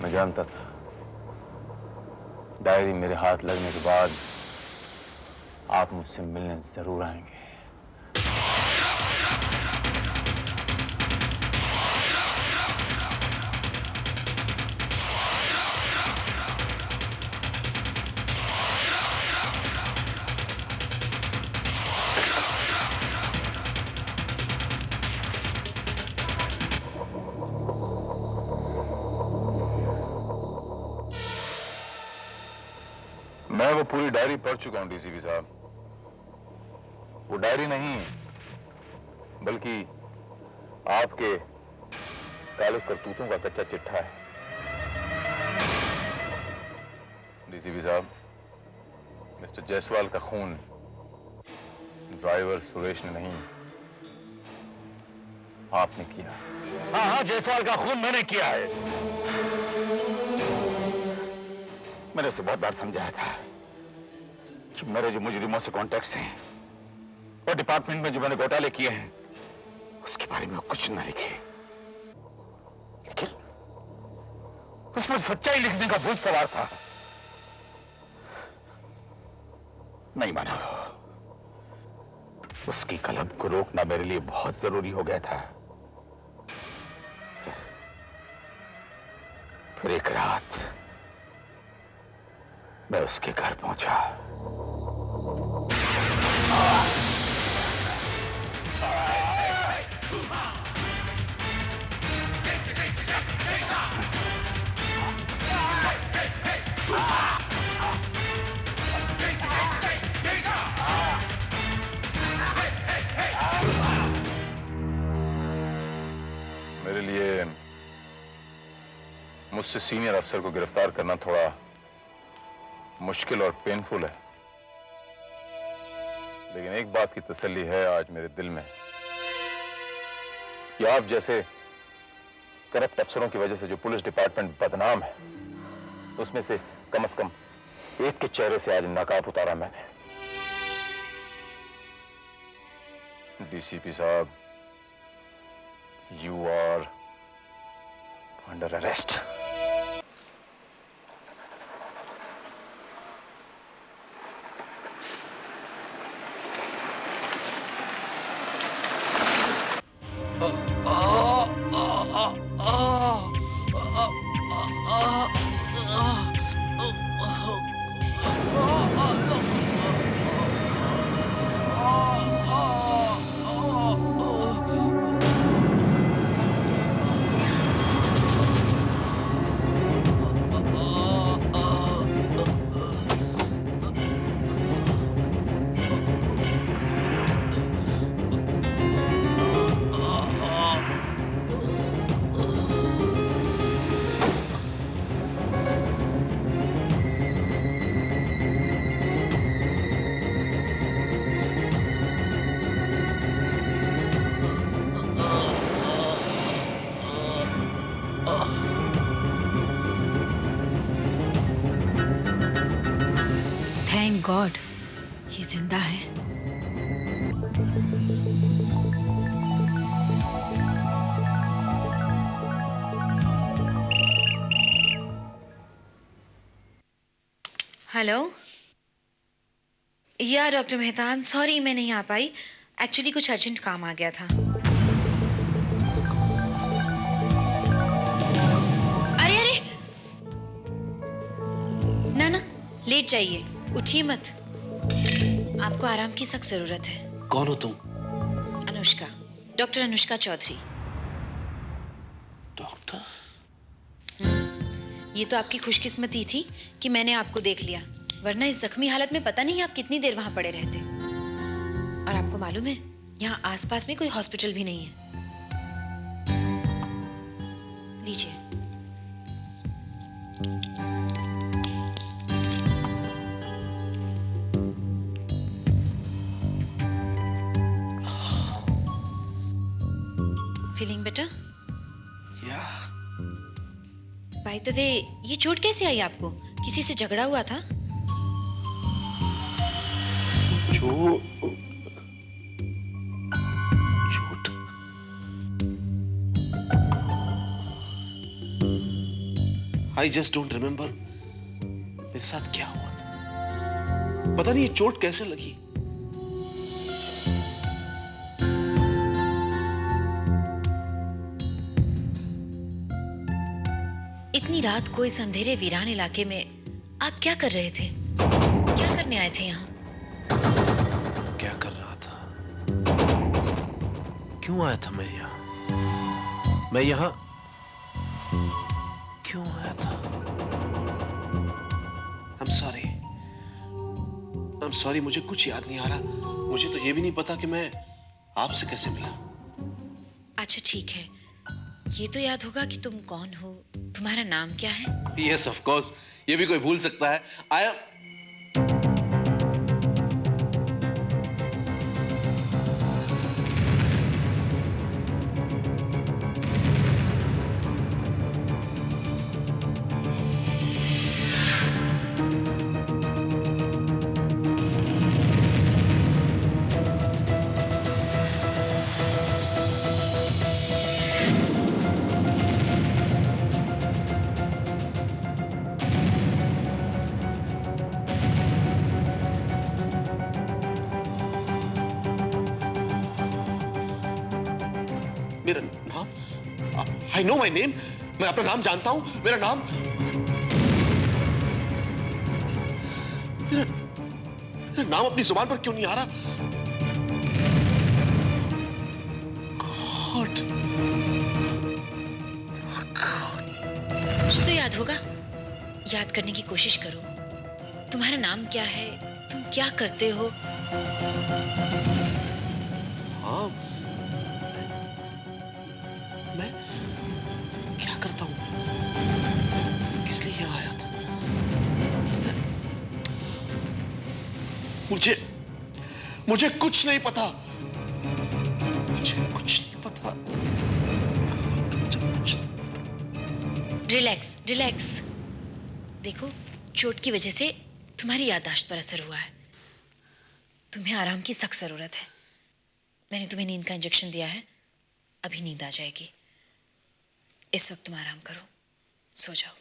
A: मैं जानता था डायरी मेरे हाथ लगने के बाद आप मुझसे मिलने जरूर आएंगे। मैं वो पूरी डायरी पढ़ चुका हूं डीसीपी साहब। वो डायरी नहीं बल्कि आपके काले करतूतों का कच्चा चिट्ठा है। डीसीपी साहब, मिस्टर जायसवाल का खून ड्राइवर सुरेश ने नहीं, आपने किया।
C: हाँ हाँ, जायसवाल का खून मैंने किया है। मैंने उसे बहुत बार समझाया था कि मेरे जो मुजरिमों से कॉन्टैक्ट्स हैं और डिपार्टमेंट में जो मैंने घोटाले किए हैं उसके बारे में कुछ न लिखे, लेकिन उस पर सच्चाई लिखने का भूत सवार था। नहीं माना। उसकी कलम को रोकना मेरे लिए बहुत जरूरी हो गया था। फिर एक रात मैं उसके घर पहुंचा।
A: मेरे लिए मुझसे सीनियर अफसर को गिरफ्तार करना थोड़ा मुश्किल और पेनफुल है, लेकिन एक बात की तसल्ली है आज मेरे दिल में कि आप जैसे करप्ट अफसरों की वजह से जो पुलिस डिपार्टमेंट बदनाम है, उसमें से कम एक के चेहरे से आज नकाब उतारा मैंने। डीसीपी साहब, you are under arrest.
G: Thank God ये जिंदा है।
L: हेलो या डॉक्टर मेहता, सॉरी मैं नहीं आ पाई। एक्चुअली कुछ अर्जेंट काम आ गया था। अरे अरे ना लेट जाइए, उठिए मत। आपको आराम की सख्त जरूरत है।
F: कौन हो तुम?
L: अनुष्का, डॉक्टर अनुष्का चौधरी।
F: डॉक्टर?
L: ये तो आपकी खुशकिस्मती थी कि मैंने आपको देख लिया, वरना इस जख्मी हालत में पता नहीं आप कितनी देर वहां पड़े रहते। और आपको मालूम है यहाँ आसपास में कोई हॉस्पिटल भी नहीं है। लीजिए। Feeling better?
F: या।
L: बाय द वे, ये चोट कैसे आई आपको? किसी से झगड़ा हुआ था?
F: चोट?
M: आई जस्ट डोंट रिमेम्बर मेरे साथ क्या हुआ था। पता नहीं ये चोट कैसे लगी।
L: इतनी रात को इस अंधेरे वीरान इलाके में आप क्या कर रहे थे? क्या करने आए थे यहाँ?
M: क्या कर रहा था? क्यों आया था मैं यहाँ? मैं यहाँ क्यों आया था? I'm sorry, मुझे कुछ याद नहीं आ रहा। मुझे तो ये भी नहीं पता कि मैं आपसे कैसे मिला।
L: अच्छा ठीक है, ये तो याद होगा कि तुम कौन हो, तुम्हारा नाम क्या है?
M: Yes, of course, ये भी कोई भूल सकता है। I am मेरा नाम? I know my name. मैं अपना नाम जानता हूं। मेरा नाम मेरा नाम अपनी जुबान पर क्यों नहीं आ रहा? God.
L: कुछ तो याद होगा, याद करने की कोशिश करो। तुम्हारा नाम क्या है, तुम क्या करते हो?
M: हाँ, मैं क्या करता हूं? किस लिए यहाँ आया था? मुझे कुछ नहीं पता। मुझे कुछ नहीं पता।
L: Relax, relax. देखो, चोट की वजह से तुम्हारी याददाश्त पर असर हुआ है। तुम्हें आराम की सख्त जरूरत है। मैंने तुम्हें नींद का इंजेक्शन दिया है, अभी नींद आ जाएगी। इस वक्त तुम आराम करो, सो जाओ।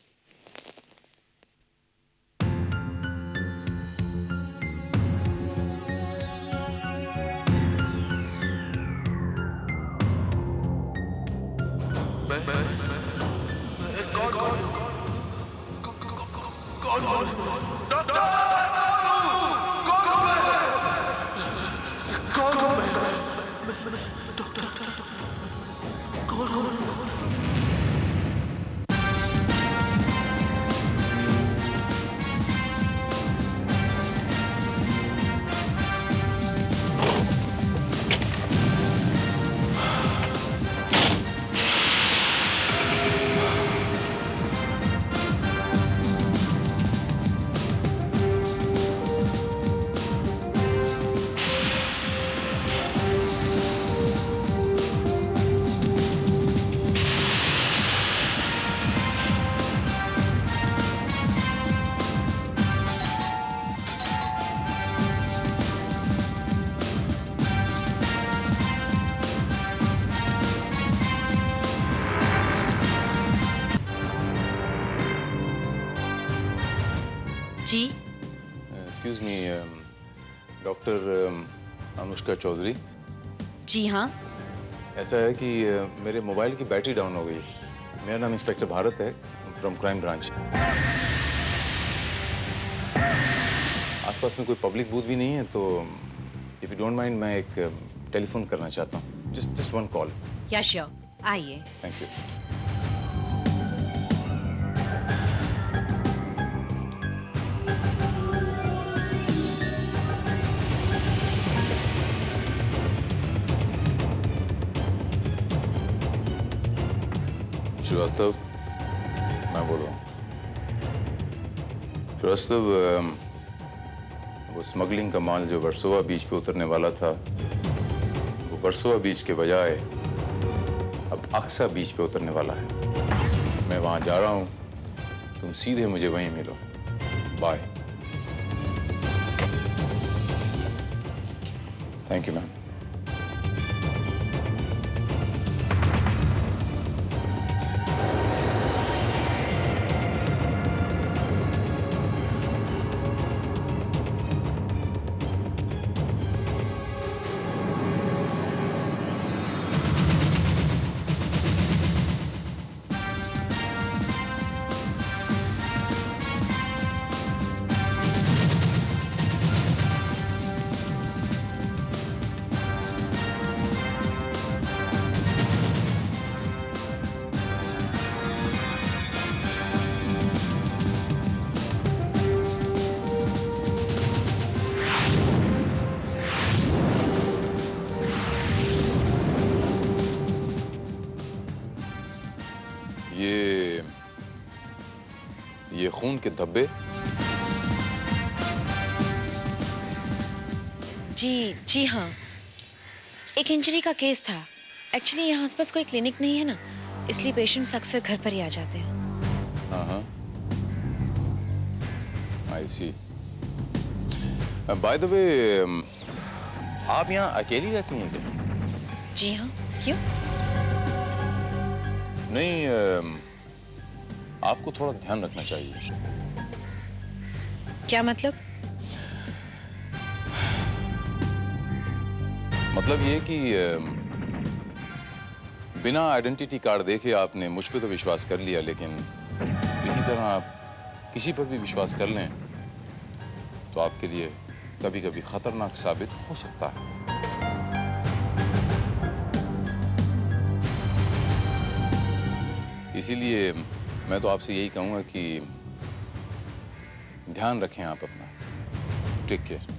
L: जी,
A: excuse me, doctor Anushka Chaudhary.
L: जी हाँ।
A: ऐसा है कि मेरे मोबाइल की बैटरी डाउन हो गई। मेरा नाम इंस्पेक्टर भारत है, फ्रॉम क्राइम ब्रांच। आसपास में कोई पब्लिक बूथ भी नहीं है, तो इफ यू डोंट माइंड मैं एक टेलीफोन करना चाहता हूँ। Just one call.
L: Yeah sure, आइए।
A: Thank you. श्रीवास्तव, मैं बोल रहा हूँ। श्रीवास्तव, वो स्मगलिंग का माल जो वर्सोवा बीच पे उतरने वाला था, वो वर्सोवा बीच के बजाय अब अक्सा बीच पे उतरने वाला है। मैं वहाँ जा रहा हूँ, तुम सीधे मुझे वहीं मिलो। बाय। Thank you ma'am. ये खून के धब्बे?
L: जी हाँ, एक इंजरी का केस था। एक्चुअली यहाँ आसपास कोई क्लिनिक नहीं है ना, इसलिए पेशेंट्स अक्सर घर पर ही आ जाते हैं।
A: हाँ, आई सी। बाय द वे, आप यहाँ अकेली रहती हैं क्या?
L: जी हाँ, क्यों?
A: नहीं, आपको थोड़ा ध्यान रखना चाहिए।
L: क्या मतलब?
A: मतलब ये कि बिना आइडेंटिटी कार्ड देखे आपने मुझ पे तो विश्वास कर लिया, लेकिन इसी तरह आप किसी पर भी विश्वास कर लें तो आपके लिए कभी कभी खतरनाक साबित हो सकता है। इसीलिए मैं तो आपसे यही कहूंगा कि ध्यान रखें आप अपना। Take care.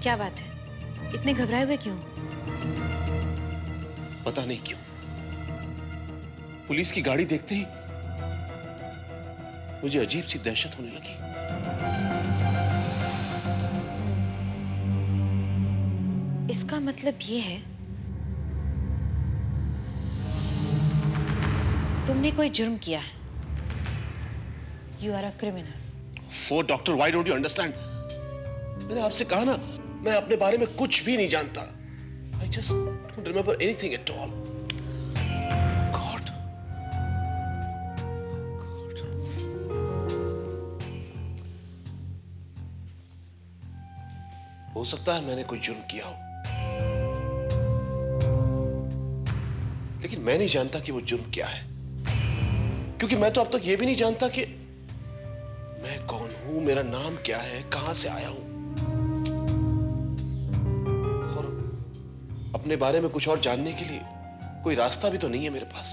L: क्या बात है, इतने घबराए हुए क्यों?
M: पता नहीं क्यों पुलिस की गाड़ी देखते ही मुझे अजीब सी दहशत होने लगी।
L: इसका मतलब ये है तुमने कोई जुर्म किया है। You are a criminal.
M: For doctor, why don't you understand? मैंने आपसे कहा ना, मैं अपने बारे में कुछ भी नहीं जानता। I just don't remember anything at all. God. God. हो सकता है मैंने कोई जुर्म किया हो, लेकिन मैं नहीं जानता कि वो जुर्म क्या है, क्योंकि मैं तो अब तक ये भी नहीं जानता कि मैं कौन हूं, मेरा नाम क्या है, कहां से आया हूं। अपने बारे में कुछ और जानने के लिए कोई रास्ता भी तो नहीं है मेरे पास।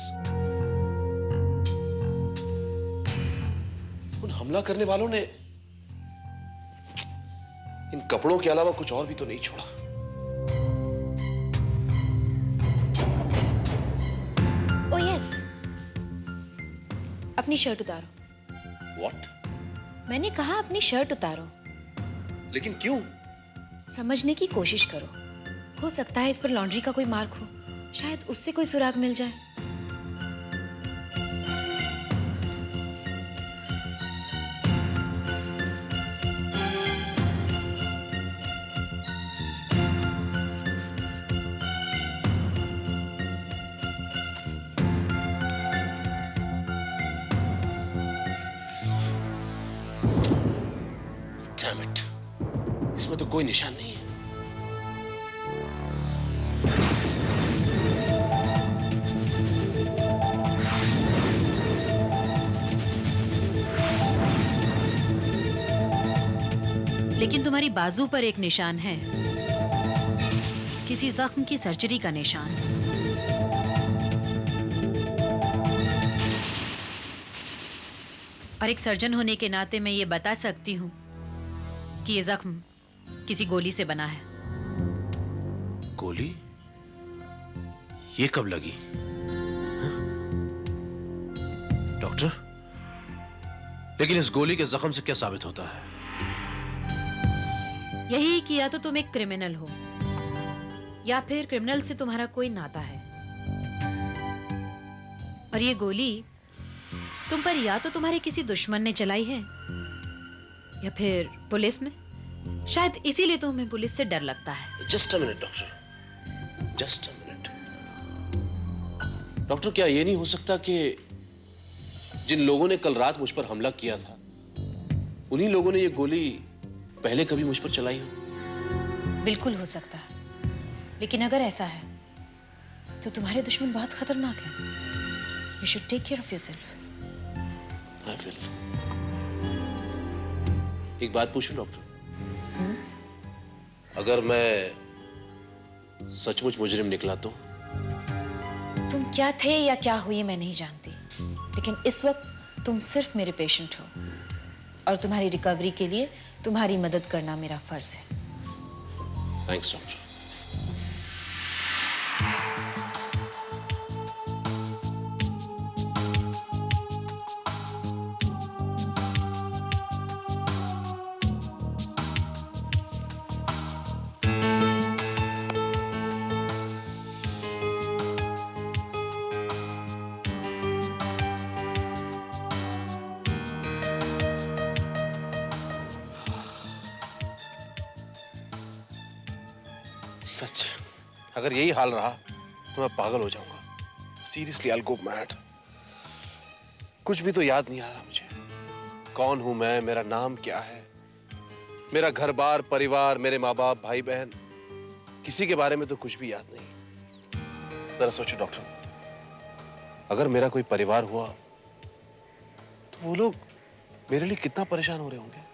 M: उन हमला करने वालों ने इन कपड़ों के अलावा कुछ और भी तो नहीं छोड़ा।
L: ओह यस, अपनी शर्ट उतारो।
M: What?
L: मैंने कहा अपनी शर्ट उतारो।
M: लेकिन क्यों?
L: समझने की कोशिश करो, हो सकता है इस पर लॉन्ड्री का कोई मार्क हो, शायद उससे कोई सुराग मिल जाए।
M: Damn it, इसमें तो कोई निशान नहीं है।
G: लेकिन तुम्हारी बाजू पर एक निशान है, किसी जख्म की सर्जरी का निशान। और एक सर्जन होने के नाते मैं ये बता सकती हूँ कि ये जख्म किसी गोली से बना है।
M: गोली? ये कब लगी? डॉक्टर, लेकिन इस गोली के जख्म से क्या साबित होता है?
G: यही कि या तो तुम एक क्रिमिनल हो या फिर क्रिमिनल से तुम्हारा कोई नाता है। और ये गोली तुम पर या तो तुम्हारे किसी दुश्मन ने चलाई है या फिर पुलिस ने। शायद इसीलिए तुम्हें पुलिस से डर लगता है।
M: Just a minute doctor, just a minute. Doctor, क्या ये नहीं हो सकता कि जिन लोगों ने कल रात मुझ पर हमला किया था, उन्हीं लोगों ने ये गोली पहले कभी मुझ पर चलाई हो?
L: बिल्कुल हो सकता है,
G: लेकिन अगर ऐसा है तो तुम्हारे दुश्मन बहुत खतरनाक हैं। You should take care of yourself.
M: I will. एक बात पूछूं डॉक्टर? अगर मैं सचमुच मुजरिम निकला तो?
G: तुम क्या थे या क्या हुई मैं नहीं जानती, लेकिन इस वक्त तुम सिर्फ मेरे पेशेंट हो और तुम्हारी रिकवरी के लिए तुम्हारी मदद करना मेरा फर्ज है।
M: Thanks doctor. सच, अगर यही हाल रहा तो मैं पागल हो जाऊंगा। Seriously I will go mad. कुछ भी तो याद नहीं आ रहा मुझे। कौन हूं मैं, मेरा नाम क्या है, मेरा घर बार परिवार, मेरे माँ बाप, भाई बहन, किसी के बारे में तो कुछ भी याद नहीं। जरा सोचो डॉक्टर, अगर मेरा कोई परिवार हुआ तो वो लोग मेरे लिए कितना परेशान हो रहे होंगे।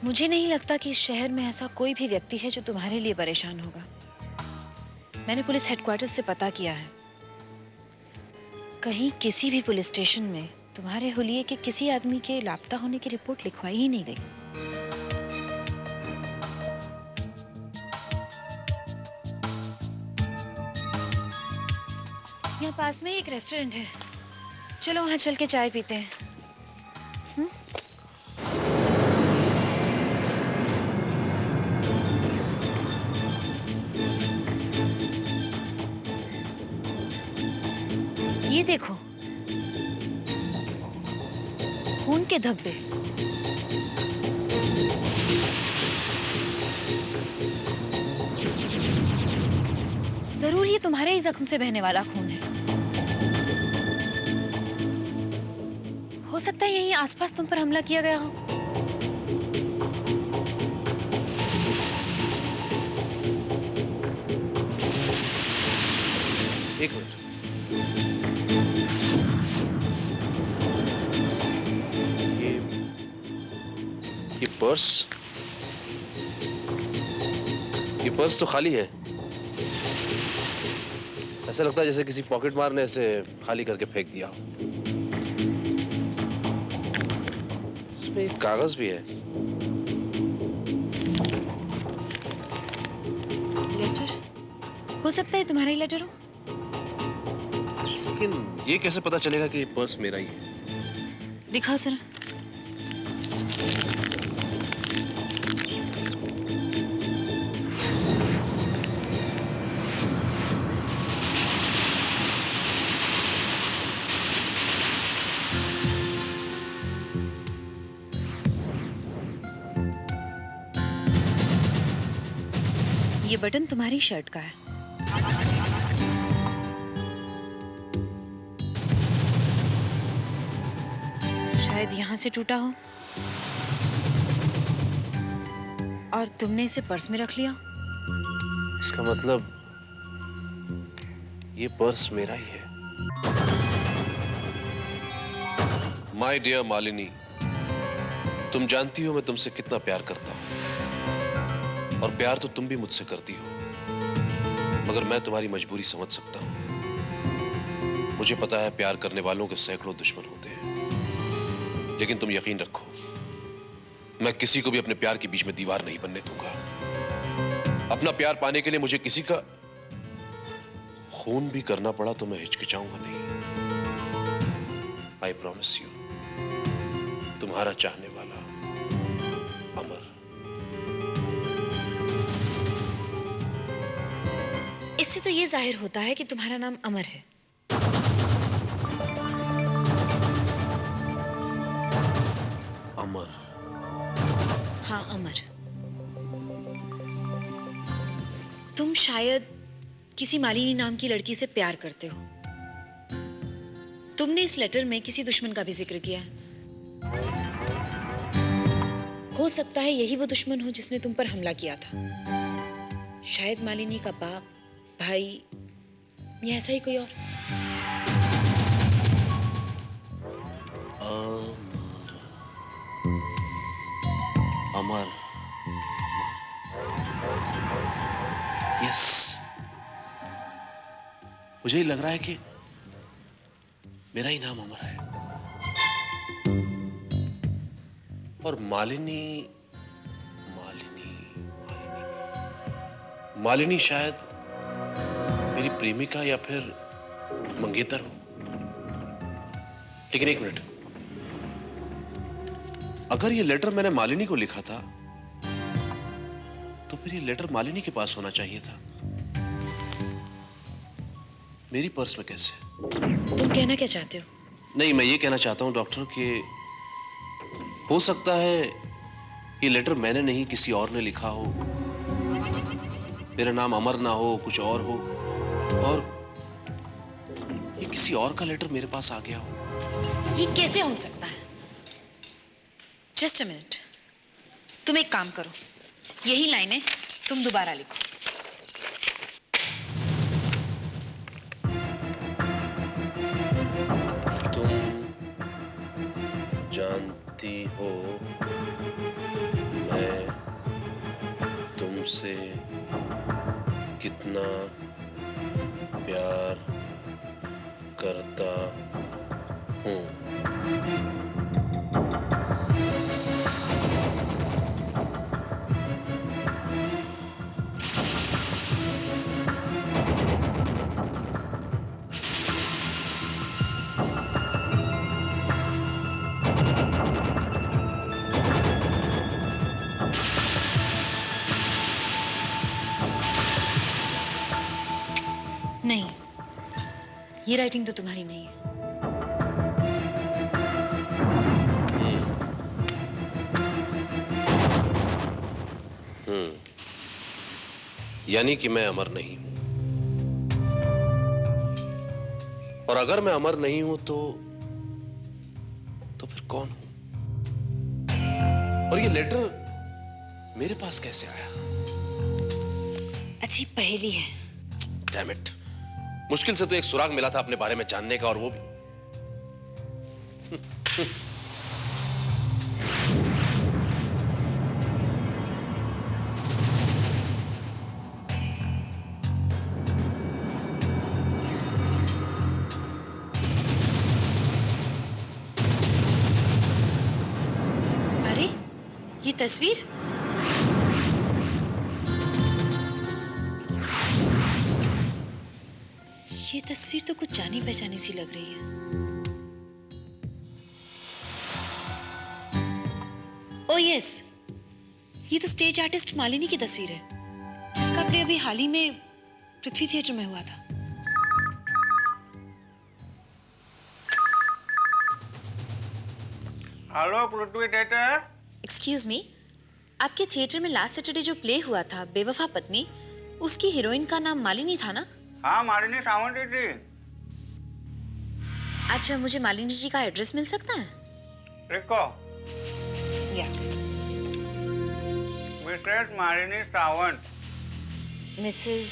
G: मुझे नहीं लगता कि इस शहर में ऐसा कोई भी व्यक्ति है जो तुम्हारे लिए परेशान होगा। मैंने पुलिस हेडक्वार्टर्स से पता किया है, कहीं किसी भी पुलिस स्टेशन में तुम्हारे हुलिये के किसी आदमी के लापता होने की रिपोर्ट लिखवाई ही नहीं गई। यहाँ पास में एक रेस्टोरेंट है, चलो वहां चल के चाय पीते हैं। ये देखो, खून के धब्बे। जरूर ये तुम्हारे ही जख्म से बहने वाला खून है। हो सकता है यहीं आसपास तुम पर हमला किया गया हो।
M: एक मिनट, ये पर्स तो खाली है। ऐसा लगता है जैसे किसी पॉकेट मार ने इसे खाली करके फेंक दिया हो। इसमें एक कागज भी है।
G: लेटर? हो सकता है तुम्हारा ही लेटर हो।
M: लेकिन ये कैसे पता चलेगा कि ये पर्स मेरा ही है?
G: दिखाओ जरा। ये बटन तुम्हारी शर्ट का है। शायद यहां से टूटा हो और तुमने इसे पर्स में रख लिया।
M: इसका मतलब ये पर्स मेरा ही है। माय डियर मालिनी, तुम जानती हो मैं तुमसे कितना प्यार करता हूं, और प्यार तो तुम भी मुझसे करती हो, मगर मैं तुम्हारी मजबूरी समझ सकता हूं। मुझे पता है प्यार करने वालों के सैकड़ों दुश्मन होते हैं, लेकिन तुम यकीन रखो, मैं किसी को भी अपने प्यार के बीच में दीवार नहीं बनने दूंगा। अपना प्यार पाने के लिए मुझे किसी का खून भी करना पड़ा तो मैं हिचकिचाऊंगा नहीं। आई प्रॉमिस यू, तुम्हारा चाहने वाला अमर।
G: इससे तो ये जाहिर होता है कि तुम्हारा नाम अमर है।
M: अमर?
G: हाँ, अमर। तुम शायद किसी मालिनी नाम की लड़की से प्यार करते हो। तुमने इस लेटर में किसी दुश्मन का भी जिक्र किया है। हो सकता है यही वो दुश्मन हो जिसने तुम पर हमला किया था,
L: शायद मालिनी का बाप, भाई या ऐसा ही कोई और।
M: अमर, यस, मुझे ही लग रहा है कि मेरा ही नाम अमर है। और मालिनी मालिनी शायद मेरी प्रेमिका या फिर मंगेतर हो। लेकिन एक मिनट, अगर ये लेटर मैंने मालिनी को लिखा था तो फिर ये लेटर मालिनी के पास होना चाहिए था। मेरी पर्स में कैसे?
L: तुम कहना क्या चाहते हो?
M: नहीं, मैं ये कहना चाहता हूं डॉक्टर कि हो सकता है ये लेटर मैंने नहीं किसी और ने लिखा हो, मेरा नाम अमर ना हो, कुछ और हो, और ये किसी और का लेटर मेरे पास आ गया हो।
L: ये कैसे हो सकता है? जस्ट अ मिनट, तुम एक काम करो, यही लाइनें तुम दोबारा लिखो।
M: तुम जानती हो मैं तुमसे कितना प्यार करता हूँ।
L: नहीं, ये राइटिंग तो तुम्हारी नहीं है।
M: यानी कि मैं अमर नहीं हूं, और अगर मैं अमर नहीं हूं तो फिर कौन हूं? और ये लेटर मेरे पास कैसे आया?
L: अच्छी पहेली है।
M: डैम इट, मुश्किल से तो एक सुराग मिला था अपने बारे में जानने का, और वो भी
L: अरे, ये तस्वीर? ये तस्वीर तो कुछ जानी पहचानी सी लग रही है। ओह यस, ये तो स्टेज आर्टिस्ट मालिनी की तस्वीर है, जिसका प्ले अभी हाल ही में पृथ्वी थिएटर में हुआ था।
D: हेलो पृथ्वी थिएटर।
L: एक्सक्यूज मी, आपके थिएटर में लास्ट सैटरडे जो प्ले हुआ था बेवफा पत्नी, उसकी हीरोइन का नाम मालिनी था ना?
D: हाँ, मालिनी सावंत थी।
L: अच्छा, मुझे मालिनी जी का एड्रेस मिल सकता है?
D: लिखो।
L: Yeah
D: Mrs Malini Sawant.
L: Mrs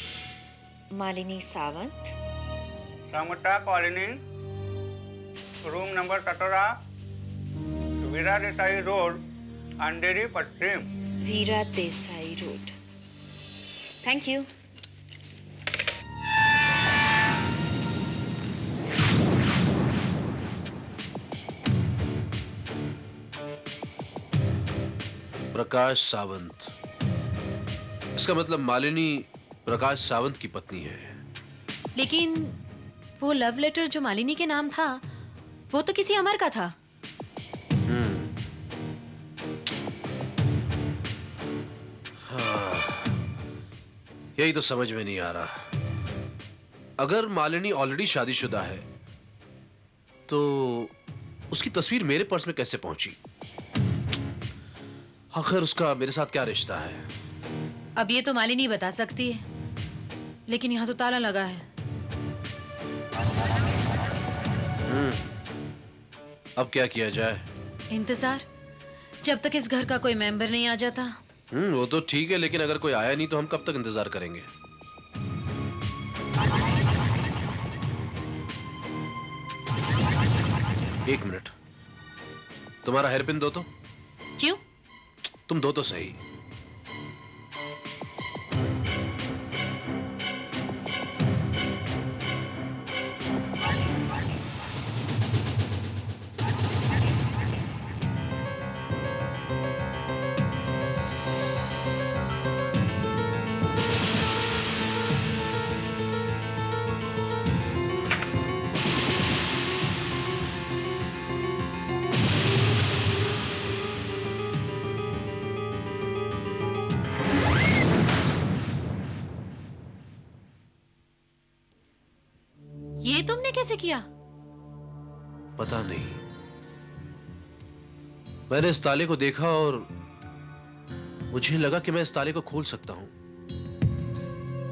L: Malini Sawant,
D: Samta colony, room number 17, Veera Desai road, Andheri पश्चिम।
L: Veera Desai road. Thank you.
M: Prakash Sawant, इसका मतलब मालिनी प्रकाश सावंत की पत्नी है।
G: लेकिन वो लव लेटर जो मालिनी के नाम था, वो तो किसी अमर का था।
M: हाँ, यही तो समझ में नहीं आ रहा। अगर मालिनी ऑलरेडी शादीशुदा है तो उसकी तस्वीर मेरे पर्स में कैसे पहुंची? आखिर उसका मेरे साथ क्या रिश्ता है?
G: अब ये तो मालिनी बता सकती है, लेकिन यहाँ तो ताला लगा है।
M: अब क्या किया जाए?
G: इंतजार, जब तक इस घर का कोई मेंबर नहीं आ जाता
M: वो तो ठीक है, लेकिन अगर कोई आया नहीं तो हम कब तक इंतजार करेंगे? एक मिनट, तुम्हारा हेयरपिन दो तो।
L: क्यों?
M: तुम दो तो सही।
L: ये तुमने कैसे किया?
M: पता नहीं, मैंने इस ताले को देखा और मुझे लगा कि मैं इस ताले को खोल सकता हूं,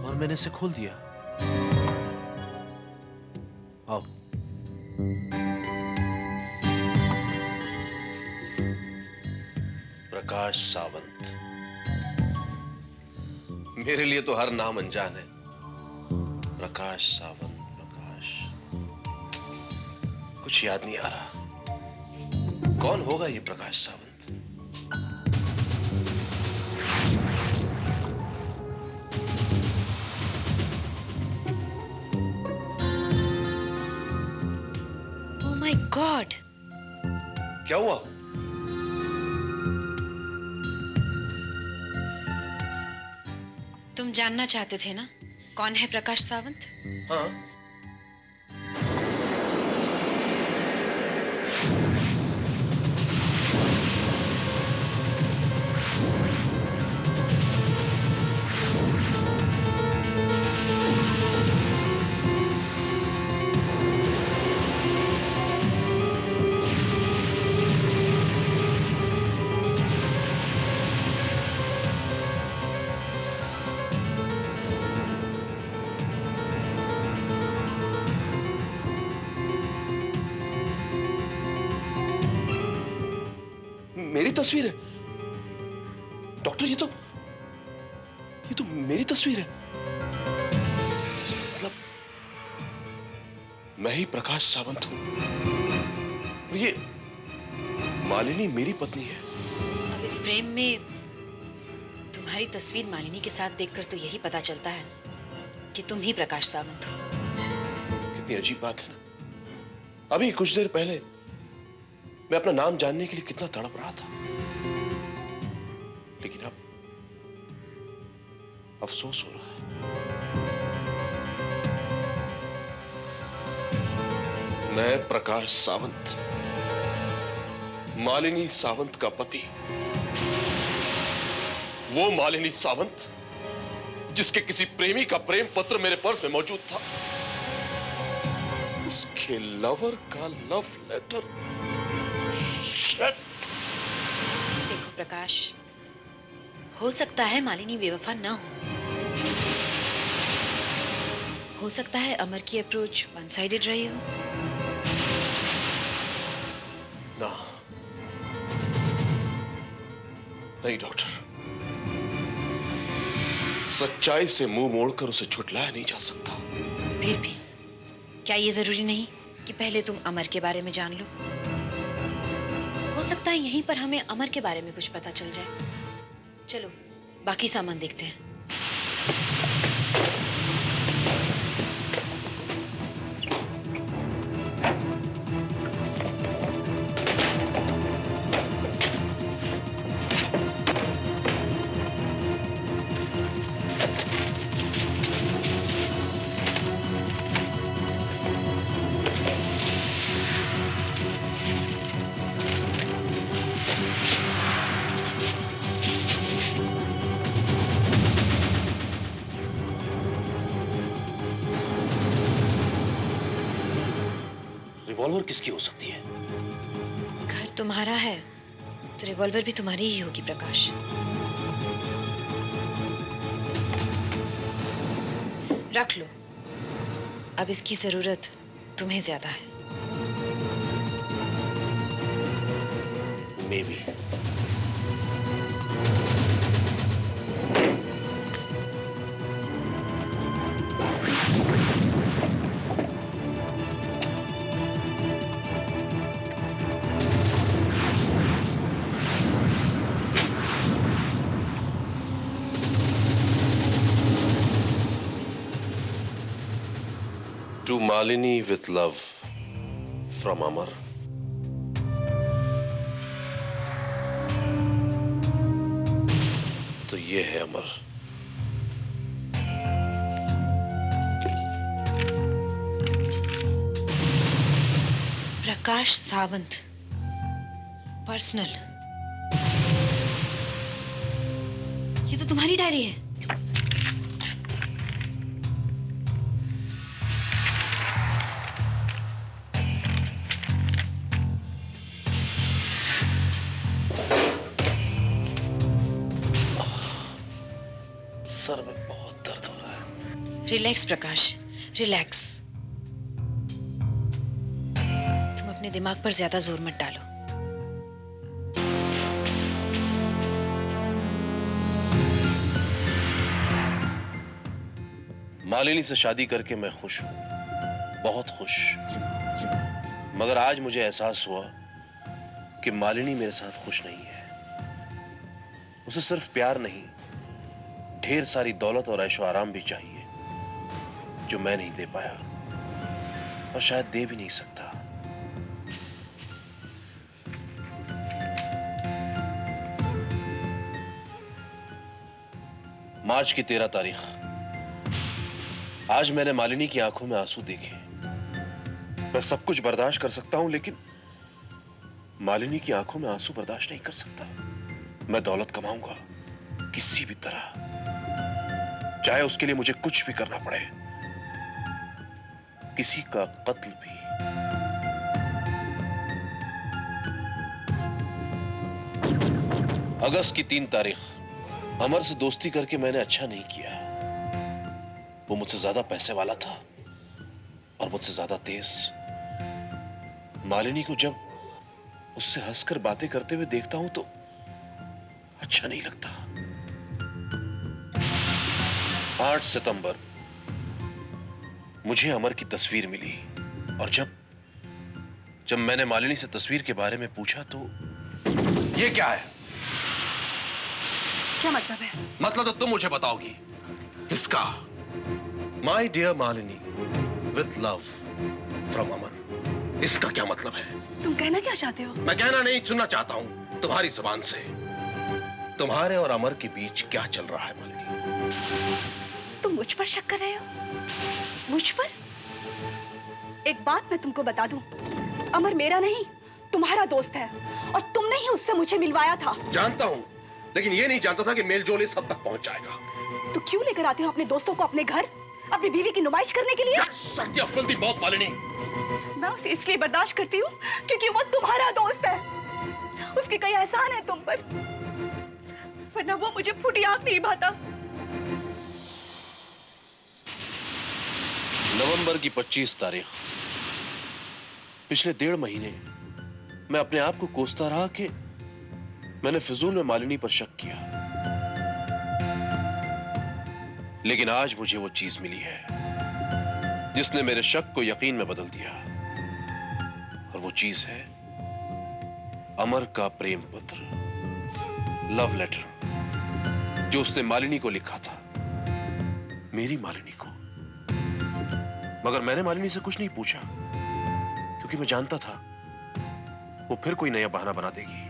M: और मैंने इसे खोल दिया। आओ। प्रकाश सावंत, मेरे लिए तो हर नाम अनजान है। प्रकाश सावंत, कुछ याद नहीं आ रहा। कौन होगा ये Prakash Sawant?
L: Oh my god!
M: क्या हुआ?
L: तुम जानना चाहते थे ना कौन है प्रकाश सावंत?
M: हाँ। मेरी तस्वीर है डॉक्टर, ये तो मेरी तस्वीर है। मतलब मैं ही प्रकाश सावंत हूं और ये मालिनी मेरी पत्नी है।
L: अब इस फ्रेम में तुम्हारी तस्वीर मालिनी के साथ देखकर तो यही पता चलता है कि तुम ही प्रकाश सावंत हो।
M: कितनी अजीब बात है ना। अभी कुछ देर पहले मैं अपना नाम जानने के लिए कितना तड़प रहा था, लेकिन अब अफसोस हो रहा है। मैं प्रकाश सावंत, मालिनी सावंत का पति, वो मालिनी सावंत जिसके किसी प्रेमी का प्रेम पत्र मेरे पर्स में मौजूद था, उसके लवर का लव लेटर।
L: देखो प्रकाश, हो सकता है मालिनी बेवफा ना हो सकता है अमर की अप्रोच वन साइडेड रही हो।
M: ना, नहीं डॉक्टर, सच्चाई से मुंह मोड़कर उसे छुटलाया नहीं जा सकता।
L: फिर भी क्या ये जरूरी नहीं कि पहले तुम अमर के बारे में जान लो? हो सकता है यहीं पर हमें अमर के बारे में कुछ पता चल जाए। चलो बाकी सामान देखते हैं।
M: रिवॉल्वर किसकी हो सकती है?
L: घर तुम्हारा है तो रिवॉल्वर भी तुम्हारी ही होगी प्रकाश। रख लो, अब इसकी जरूरत तुम्हें ज्यादा है।
M: May be. To Malini with love from Amar. तो ये है अमर।
L: प्रकाश सावंत, पर्सनल। ये तो तुम्हारी डायरी है।
M: सर में बहुत दर्द हो रहा है।
L: रिलैक्स प्रकाश, रिलैक्स। तुम अपने दिमाग पर ज्यादा जोर मत डालो।
M: मालिनी से शादी करके मैं खुश हूं, बहुत खुश। मगर आज मुझे एहसास हुआ कि मालिनी मेरे साथ खुश नहीं है। उसे सिर्फ प्यार नहीं, ढेर सारी दौलत और ऐशो आराम भी चाहिए, जो मैं नहीं दे पाया और शायद दे भी नहीं सकता। मार्च की 13 तारीख, आज मैंने मालिनी की आंखों में आंसू देखे। मैं सब कुछ बर्दाश्त कर सकता हूं, लेकिन मालिनी की आंखों में आंसू बर्दाश्त नहीं कर सकता। मैं दौलत कमाऊंगा किसी भी तरह, चाहे उसके लिए मुझे कुछ भी करना पड़े, किसी का कत्ल भी। अगस्त की 3 तारीख, अमर से दोस्ती करके मैंने अच्छा नहीं किया। वो मुझसे ज्यादा पैसे वाला था और मुझसे ज्यादा तेज। मालिनी को जब उससे हंसकर बातें करते हुए देखता हूं तो अच्छा नहीं लगता। 8 सितंबर, मुझे अमर की तस्वीर मिली और जब मैंने मालिनी से तस्वीर के बारे में पूछा तो ये क्या है?
N: क्या मतलब है?
M: मतलब तो तुम मुझे बताओगी। इसका my dear Malini with love from Amar, इसका क्या मतलब है?
N: तुम कहना क्या चाहते हो?
M: मैं कहना नहीं, सुनना चाहता हूं तुम्हारी जुबान से। तुम्हारे और अमर के बीच क्या चल रहा है मालिनी?
N: तुम मुझ पर शक कर रहे हो? मुझ पर? एक बात मैं तुमको बता दूं, अमर मेरा नहीं तुम्हारा दोस्त है और तुमने ही उससे मुझे मिलवाया था।
M: जानता हूं, लेकिन ये नहीं जानता था कि मेलजोल इस हद तक पहुंच जाएगा।
N: तो क्यों लेकर आते हो अपने दोस्तों को अपने घर, अपनी बीवी की नुमाइश करने के लिए?
M: सत्य बहुत मालिनी।
N: मैं उसे इसलिए बर्दाश्त करती हूँ क्योंकि वो तुम्हारा दोस्त है। उसके कई एहसान है तुम पर, वरना वो मुझे फूटी आंख नहीं भाता।
M: नवंबर की 25 तारीख, पिछले 1.5 महीने मैं अपने आप को कोसता रहा कि मैंने फिजूल में मालिनी पर शक किया, लेकिन आज मुझे वो चीज मिली है जिसने मेरे शक को यकीन में बदल दिया। और वो चीज है अमर का प्रेम पत्र, लव लेटर, जो उसने मालिनी को लिखा था, मेरी मालिनी को। मगर मैंने मालिनी से कुछ नहीं पूछा क्योंकि मैं जानता था वो फिर कोई नया बहाना बना देगी।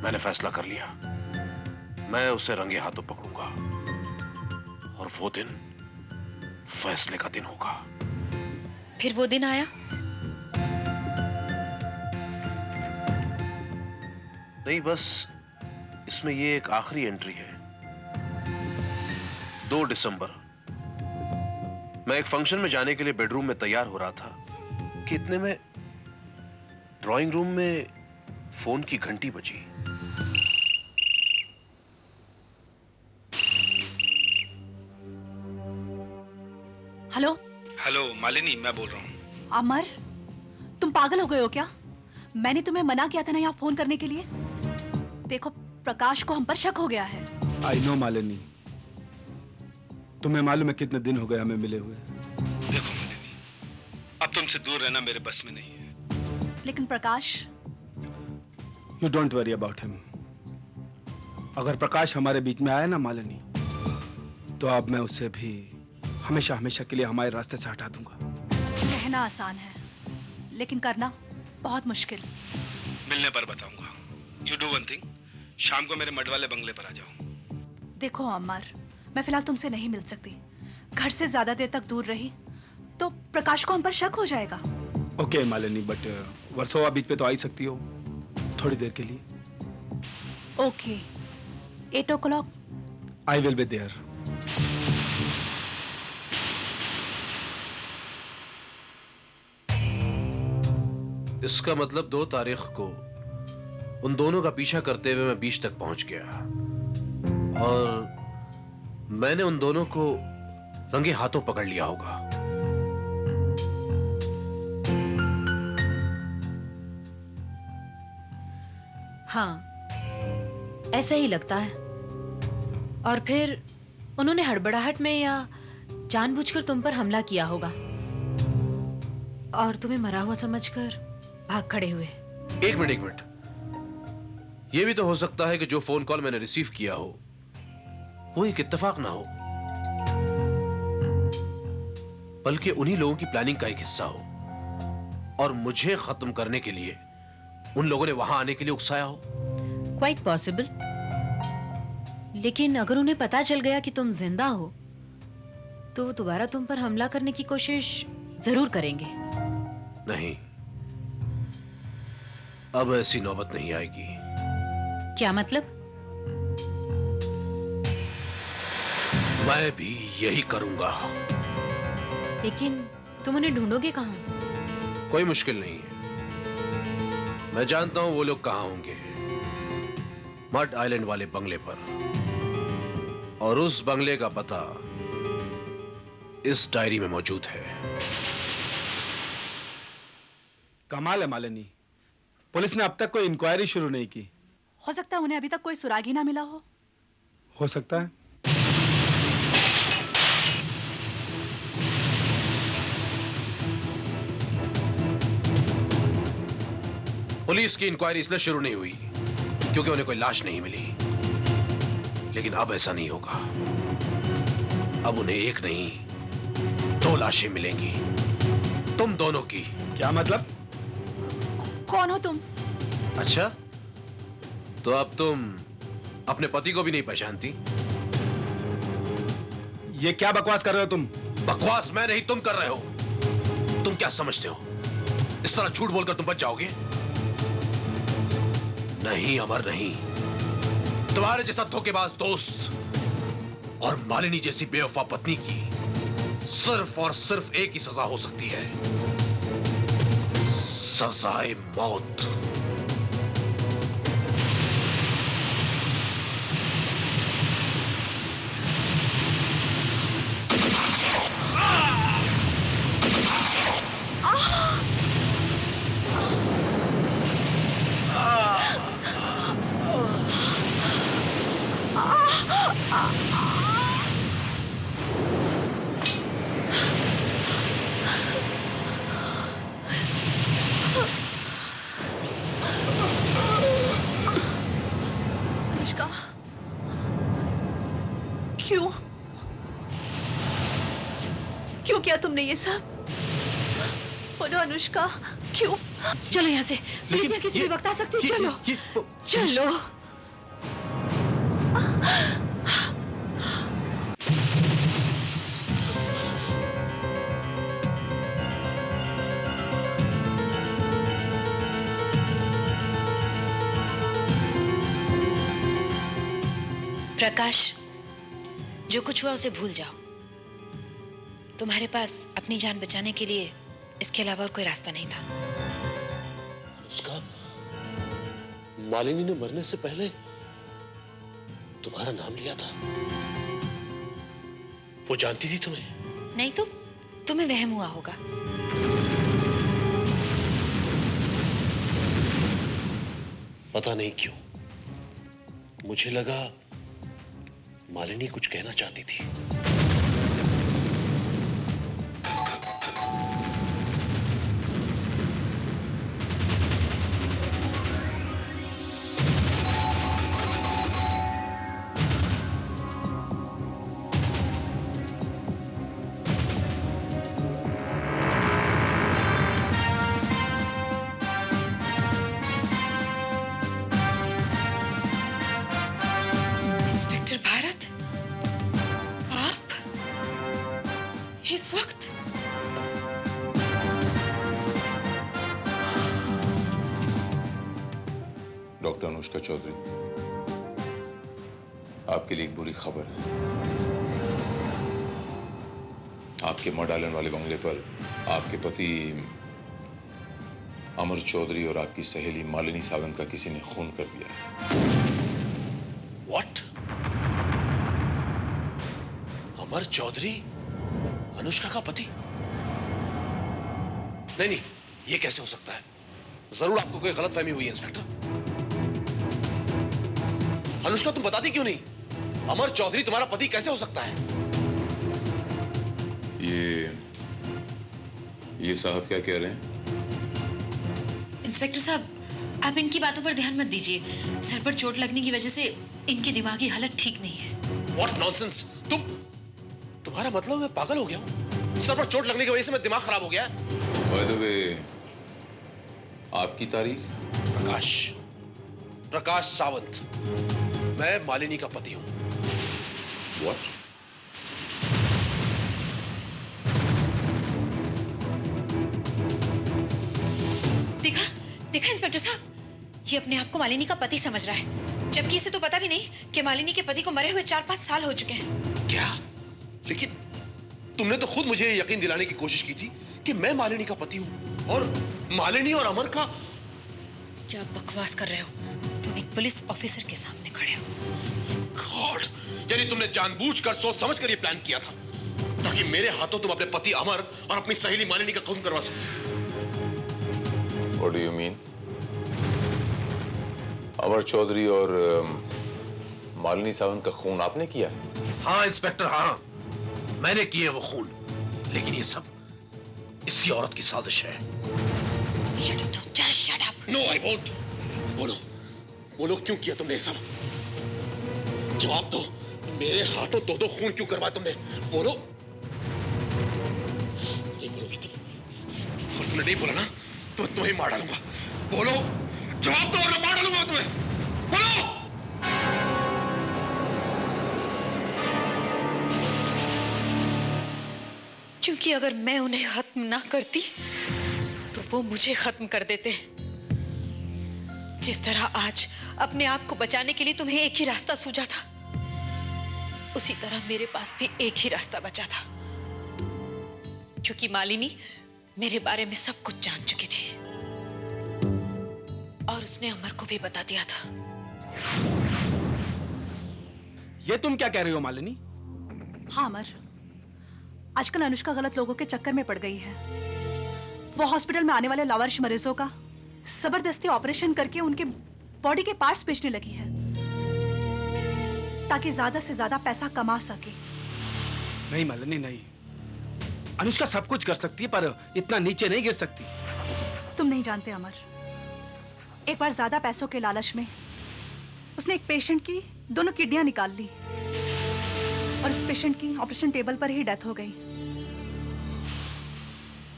M: मैंने फैसला कर लिया, मैं उसे रंगे हाथों पकड़ूंगा और वो दिन फैसले का दिन होगा।
L: फिर वो दिन आया?
M: नहीं, बस इसमें ये एक आखिरी एंट्री है। 2 दिसंबर, मैं एक फंक्शन में जाने के लिए बेडरूम में तैयार हो रहा था कि इतने में ड्राइंग रूम में फोन की घंटी बजी।
N: हेलो
O: हेलो मालिनी, मैं बोल रहा हूँ।
N: अमर, तुम पागल हो गए हो क्या? मैंने तुम्हें मना किया था ना यहाँ फोन करने के लिए। देखो, प्रकाश को हम पर शक हो गया है।
O: आई नो मालिनी,
D: तुम्हें मालूम है कितने दिन हो गए हमें मिले हुए?
O: देखो मालिनी, अब तुमसे दूर रहना मेरे बस में नहीं है।
N: लेकिन Prakash,
D: you don't worry about him. अगर प्रकाश हमारे बीच में आया ना मालिनी, तो अब मैं उसे भी हमेशा हमेशा के लिए हमारे रास्ते से हटा दूंगा।
N: कहना आसान है, लेकिन करना बहुत मुश्किल।
O: मिलने पर बताऊंगा। यू डू वन थिंग, शाम को मेरे मड वाले बंगले पर आ जाओ।
N: देखो अमर, मैं फिलहाल तुमसे नहीं मिल सकती। घर से ज्यादा देर तक दूर रही तो प्रकाश को हम पर शक हो जाएगा।
D: ओके मालिनी, बट वर्सोवा बीच पे तो आ ही सकती हो थोड़ी देर के लिए।
N: Okay, 8 o'clock।
D: I will be there.
M: इसका मतलब 2 तारीख को उन दोनों का पीछा करते हुए मैं बीच तक पहुंच गया और मैंने उन दोनों को रंगे हाथों पकड़ लिया होगा।
G: हाँ, ऐसा ही लगता है। और फिर उन्होंने हड़बड़ाहट में या जानबूझकर तुम पर हमला किया होगा और तुम्हें मरा हुआ समझकर भाग खड़े हुए।
M: एक मिनट, यह भी तो हो सकता है कि जो फोन कॉल मैंने रिसीव किया हो वो एक इत्तेफाक ना हो, बल्कि उन्हीं लोगों की प्लानिंग का एक हिस्सा हो और मुझे खत्म करने के लिए उन लोगों ने वहां आने के लिए उकसाया हो।
G: Quite possible. लेकिन अगर उन्हें पता चल गया कि तुम जिंदा हो तो वो दोबारा तुम पर हमला करने की कोशिश जरूर करेंगे।
M: नहीं, अब ऐसी नौबत नहीं आएगी।
G: क्या मतलब?
M: मैं भी यही करूंगा।
G: लेकिन तुम उन्हें ढूंढोगे कहां?
M: कोई मुश्किल नहीं है। मैं जानता हूं वो लोग कहां होंगे। मड आइलैंड वाले बंगले पर, और उस बंगले का पता इस डायरी में मौजूद है।
D: कमाल है मालिनी, पुलिस ने अब तक कोई इंक्वायरी शुरू नहीं की।
N: हो सकता है उन्हें अभी तक कोई सुराग ही ना मिला
D: हो सकता है।
M: पुलिस की इंक्वायरी इसलिए शुरू नहीं हुई क्योंकि उन्हें कोई लाश नहीं मिली, लेकिन अब ऐसा नहीं होगा। अब उन्हें एक नहीं 2 लाशें मिलेंगी, तुम दोनों की।
D: क्या मतलब?
N: कौन हो तुम?
M: अच्छा, तो अब तुम अपने पति को भी नहीं पहचानती?
D: ये क्या बकवास कर रहे हो तुम?
M: बकवास मैं नहीं, तुम कर रहे हो। तुम क्या समझते हो इस तरह झूठ बोलकर तुम बच जाओगे? नहीं अमर, नहीं। तुम्हारे जैसा धोखेबाज दोस्त और मालिनी जैसी बेवफा पत्नी की सिर्फ और सिर्फ एक ही सजा हो सकती है, सजाए मौत।
N: क्यों किया तुमने ये सब? बोलो अनुष्का, क्यों?
G: चलो यहाँ से, प्लीज। यहाँ किसी भी वक्त आ सकती हो। चलो चलो।
L: प्रकाश, जो कुछ हुआ उसे भूल जाओ। तुम्हारे पास अपनी जान बचाने के लिए इसके अलावा और कोई रास्ता नहीं था।
M: उसका मालिनी ने मरने से पहले तुम्हारा नाम लिया था। वो जानती थी तुम्हें?
L: नहीं तो तुम्हें वहम हुआ होगा।
M: पता नहीं क्यों मुझे लगा मालिनी कुछ कहना चाहती थी।
L: इस वक्त?
A: डॉक्टर अनुष्का चौधरी, आपके लिए एक बुरी खबर है। आपके मॉडर्न वाले बंगले पर आपके पति अमर चौधरी और आपकी सहेली मालिनी सावंत का किसी ने खून कर दिया है।
M: What? अमर चौधरी अनुष्का का पति? नहीं नहीं, ये कैसे हो सकता है? जरूर आपको कोई गलतफहमी हुई है इंस्पेक्टर। अनुष्का, तुम बताती क्यों नहीं? अमर चौधरी तुम्हारा पति कैसे हो सकता है?
A: ये साहब क्या कह रहे हैं?
L: इंस्पेक्टर साहब, आप इनकी बातों पर ध्यान मत दीजिए। सर पर चोट लगने की वजह से इनकी दिमागी हालत ठीक नहीं है।
M: What nonsense? तुम्हारा मतलब मैं पागल हो गया हूं? सर पर चोट लगने की वजह से मैं दिमाग खराब हो गया है?
A: By the way, आपकी तारीफ?
M: प्रकाश सावंत, मैं मालिनी का पति हूं।
A: What?
L: देखा इंस्पेक्टर साहब, ये अपने आप को मालिनी का पति समझ रहा है, जबकि इसे तो पता भी नहीं कि मालिनी के पति को मरे हुए 4-5 साल हो चुके हैं।
M: क्या? लेकिन तुमने तो खुद मुझे यकीन दिलाने की कोशिश की थी कि मैं मालिनी का पति हूं और मालिनी और अमर का।
L: क्या बकवास कर रहे हो? तुम एक पुलिस ऑफिसर के सामने खड़े हो।
M: गॉड, यानी तुमने जानबूझकर सोच समझकर ये प्लान किया था ताकि मेरे हाथों तुम अपने पति अमर और अपनी सहेली मालिनी का खून करवा सको।
A: What do you mean? अमर चौधरी और मालिनी सावंत का खून आपने किया है?
M: हाँ इंस्पेक्टर, हाँ मैंने किए वो खून, लेकिन ये सब इसी औरत की साजिश है।
L: Shut up.
M: No, I won't. बोलो क्यों किया तुमने ये सब? जवाब दो। मेरे हाथों दो खून क्यों करवाया तुमने? बोलो। नहीं बोलोगी तुम, और तुमने नहीं बोला ना तो तुम्हें मार डालूंगा। बोलो, जवाब दो वरना मार डालूंगा तुम्हें। बोलो।
L: क्योंकि अगर मैं उन्हें खत्म ना करती तो वो मुझे खत्म कर देते। जिस तरह आज अपने आप को बचाने के लिए तुम्हें एक ही रास्ता सूझा था, उसी तरह मेरे पास भी एक ही रास्ता बचा था, क्योंकि मालिनी मेरे बारे में सब कुछ जान चुकी थी और उसने अमर को भी बता दिया था।
O: ये तुम क्या कह रही हो मालिनी?
N: हाँ अमर, आजकल अनुष्का गलत लोगों के चक्कर में पड़ गई है। वो हॉस्पिटल में आने वाले लावारिश मरीजों का जबरदस्ती ऑपरेशन करके उनके बॉडी के पार्ट्स बेचने लगी है ताकि ज्यादा से ज्यादा पैसा कमा सके।
O: नहीं मालिनी, नहीं। अनुष्का सब कुछ कर सकती है पर इतना नीचे नहीं गिर सकती।
N: तुम नहीं जानते अमर, एक बार ज्यादा पैसों के लालच में उसने एक पेशेंट की दोनों किडनियां निकाल ली और उस पेशेंट की ऑपरेशन टेबल पर ही डेथ हो गई।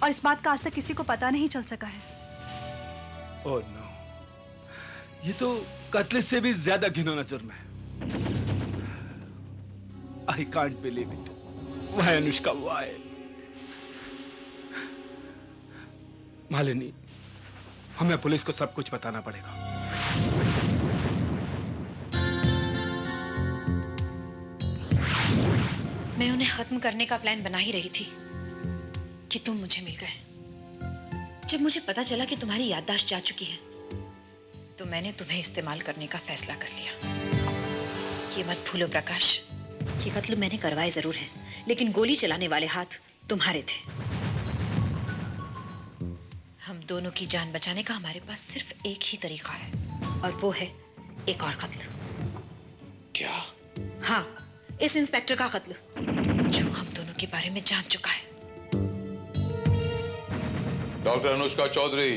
N: और इस बात का आज तक किसी को पता नहीं चल सका है।
O: ओह नो, ये तो कत्ल से भी ज्यादा घिनौना जुर्म है। I can't believe it. Why Anushka, why? Malini, हमें पुलिस को सब कुछ बताना पड़ेगा।
L: मैं उन्हें खत्म करने का प्लान बना ही रही थी कि तुम मुझे मिल गए। जब मुझे पता चला कि तुम्हारी याददाश्त जा चुकी है तो मैंने तुम्हें इस्तेमाल करने का फैसला कर लिया। ये मत भूलो प्रकाश, ये कत्ल मैंने करवाए जरूर है, लेकिन गोली चलाने वाले हाथ तुम्हारे थे। हम दोनों की जान बचाने का हमारे पास सिर्फ एक ही तरीका है और वो है एक और कत्ल।
M: क्या?
L: हाँ, इस इंस्पेक्टर का कत्ल जो हम दोनों के बारे में जान चुका है।
A: डॉक्टर अनुष्का चौधरी,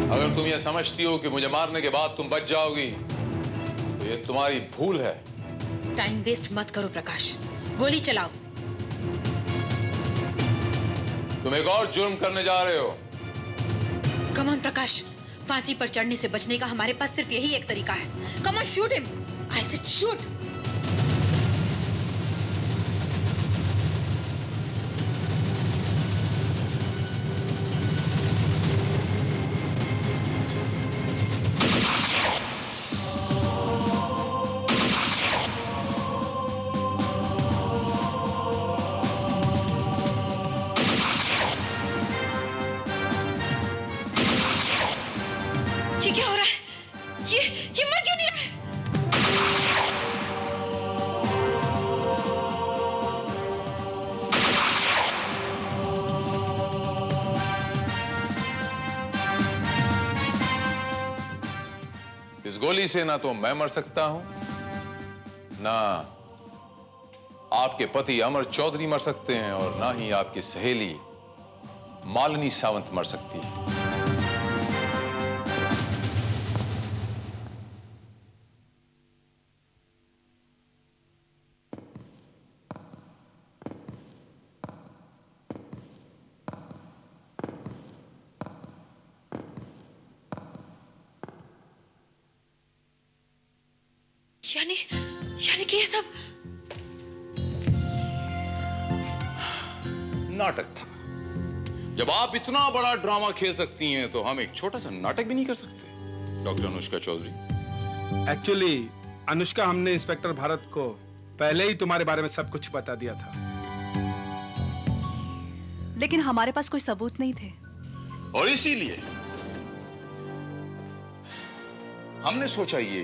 A: अगर तुम ये समझती हो कि मुझे मारने के बाद तुम बच जाओगी तो ये तुम्हारी भूल है।
L: टाइम वेस्ट मत करो प्रकाश, गोली चलाओ।
A: तुम एक और जुर्म करने जा रहे हो।
L: कम ऑन प्रकाश, फांसी पर चढ़ने से बचने का हमारे पास सिर्फ यही एक तरीका है। Come on, shoot him. I said shoot.
A: गोली से ना तो मैं मर सकता हूं, ना आपके पति अमर चौधरी मर सकते हैं, और ना ही आपकी सहेली मालिनी सावंत मर सकती है।
L: यानी कि ये सब
A: नाटक था। जब आप इतना बड़ा ड्रामा खेल सकती हैं तो हम एक छोटा सा नाटक भी नहीं कर सकते, डॉक्टर अनुष्का चौधरी?
O: एक्चुअली अनुष्का, हमने इंस्पेक्टर भारत को पहले ही तुम्हारे बारे में सब कुछ बता दिया था।
N: लेकिन हमारे पास कोई सबूत नहीं थे,
A: और इसीलिए हमने सोचा ये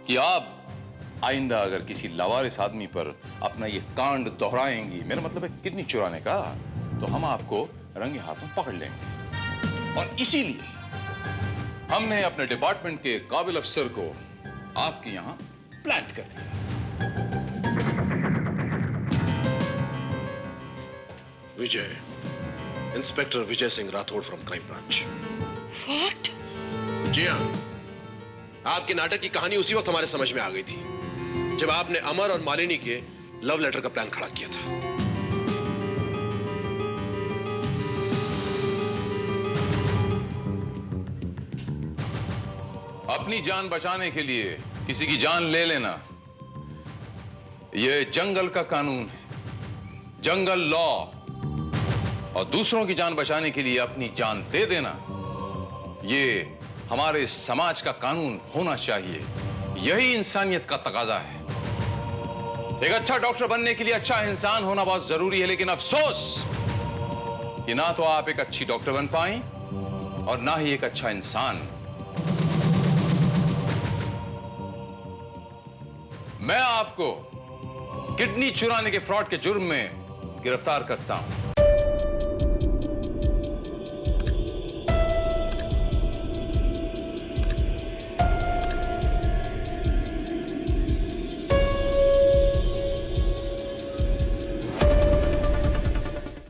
A: कि आप आइंदा अगर किसी लावारिस आदमी पर अपना ये कांड दोहराएंगी, मेरा मतलब है किडनी चुराने का, तो हम आपको रंगे हाथों पकड़ लेंगे। और इसीलिए हमने अपने डिपार्टमेंट के काबिल अफसर को आपके यहां प्लांट कर दिया।
M: Vijay, inspector Vijay Singh Rathore from crime branch.
L: What?
M: जी हाँ, आपके नाटक की कहानी उसी वक्त हमारे समझ में आ गई थी जब आपने अमर और मालिनी के लव लेटर का प्लान खड़ा किया था।
A: अपनी जान बचाने के लिए किसी की जान ले लेना, यह जंगल का कानून है, जंगल लॉ। और दूसरों की जान बचाने के लिए अपनी जान दे देना, यह हमारे समाज का कानून होना चाहिए। यही इंसानियत का तकाजा है। एक अच्छा डॉक्टर बनने के लिए अच्छा इंसान होना बहुत जरूरी है, लेकिन अफसोस कि ना तो आप एक अच्छी डॉक्टर बन पाई और ना ही एक अच्छा इंसान। मैं आपको किडनी चुराने के फ्रॉड के जुर्म में गिरफ्तार करता हूं।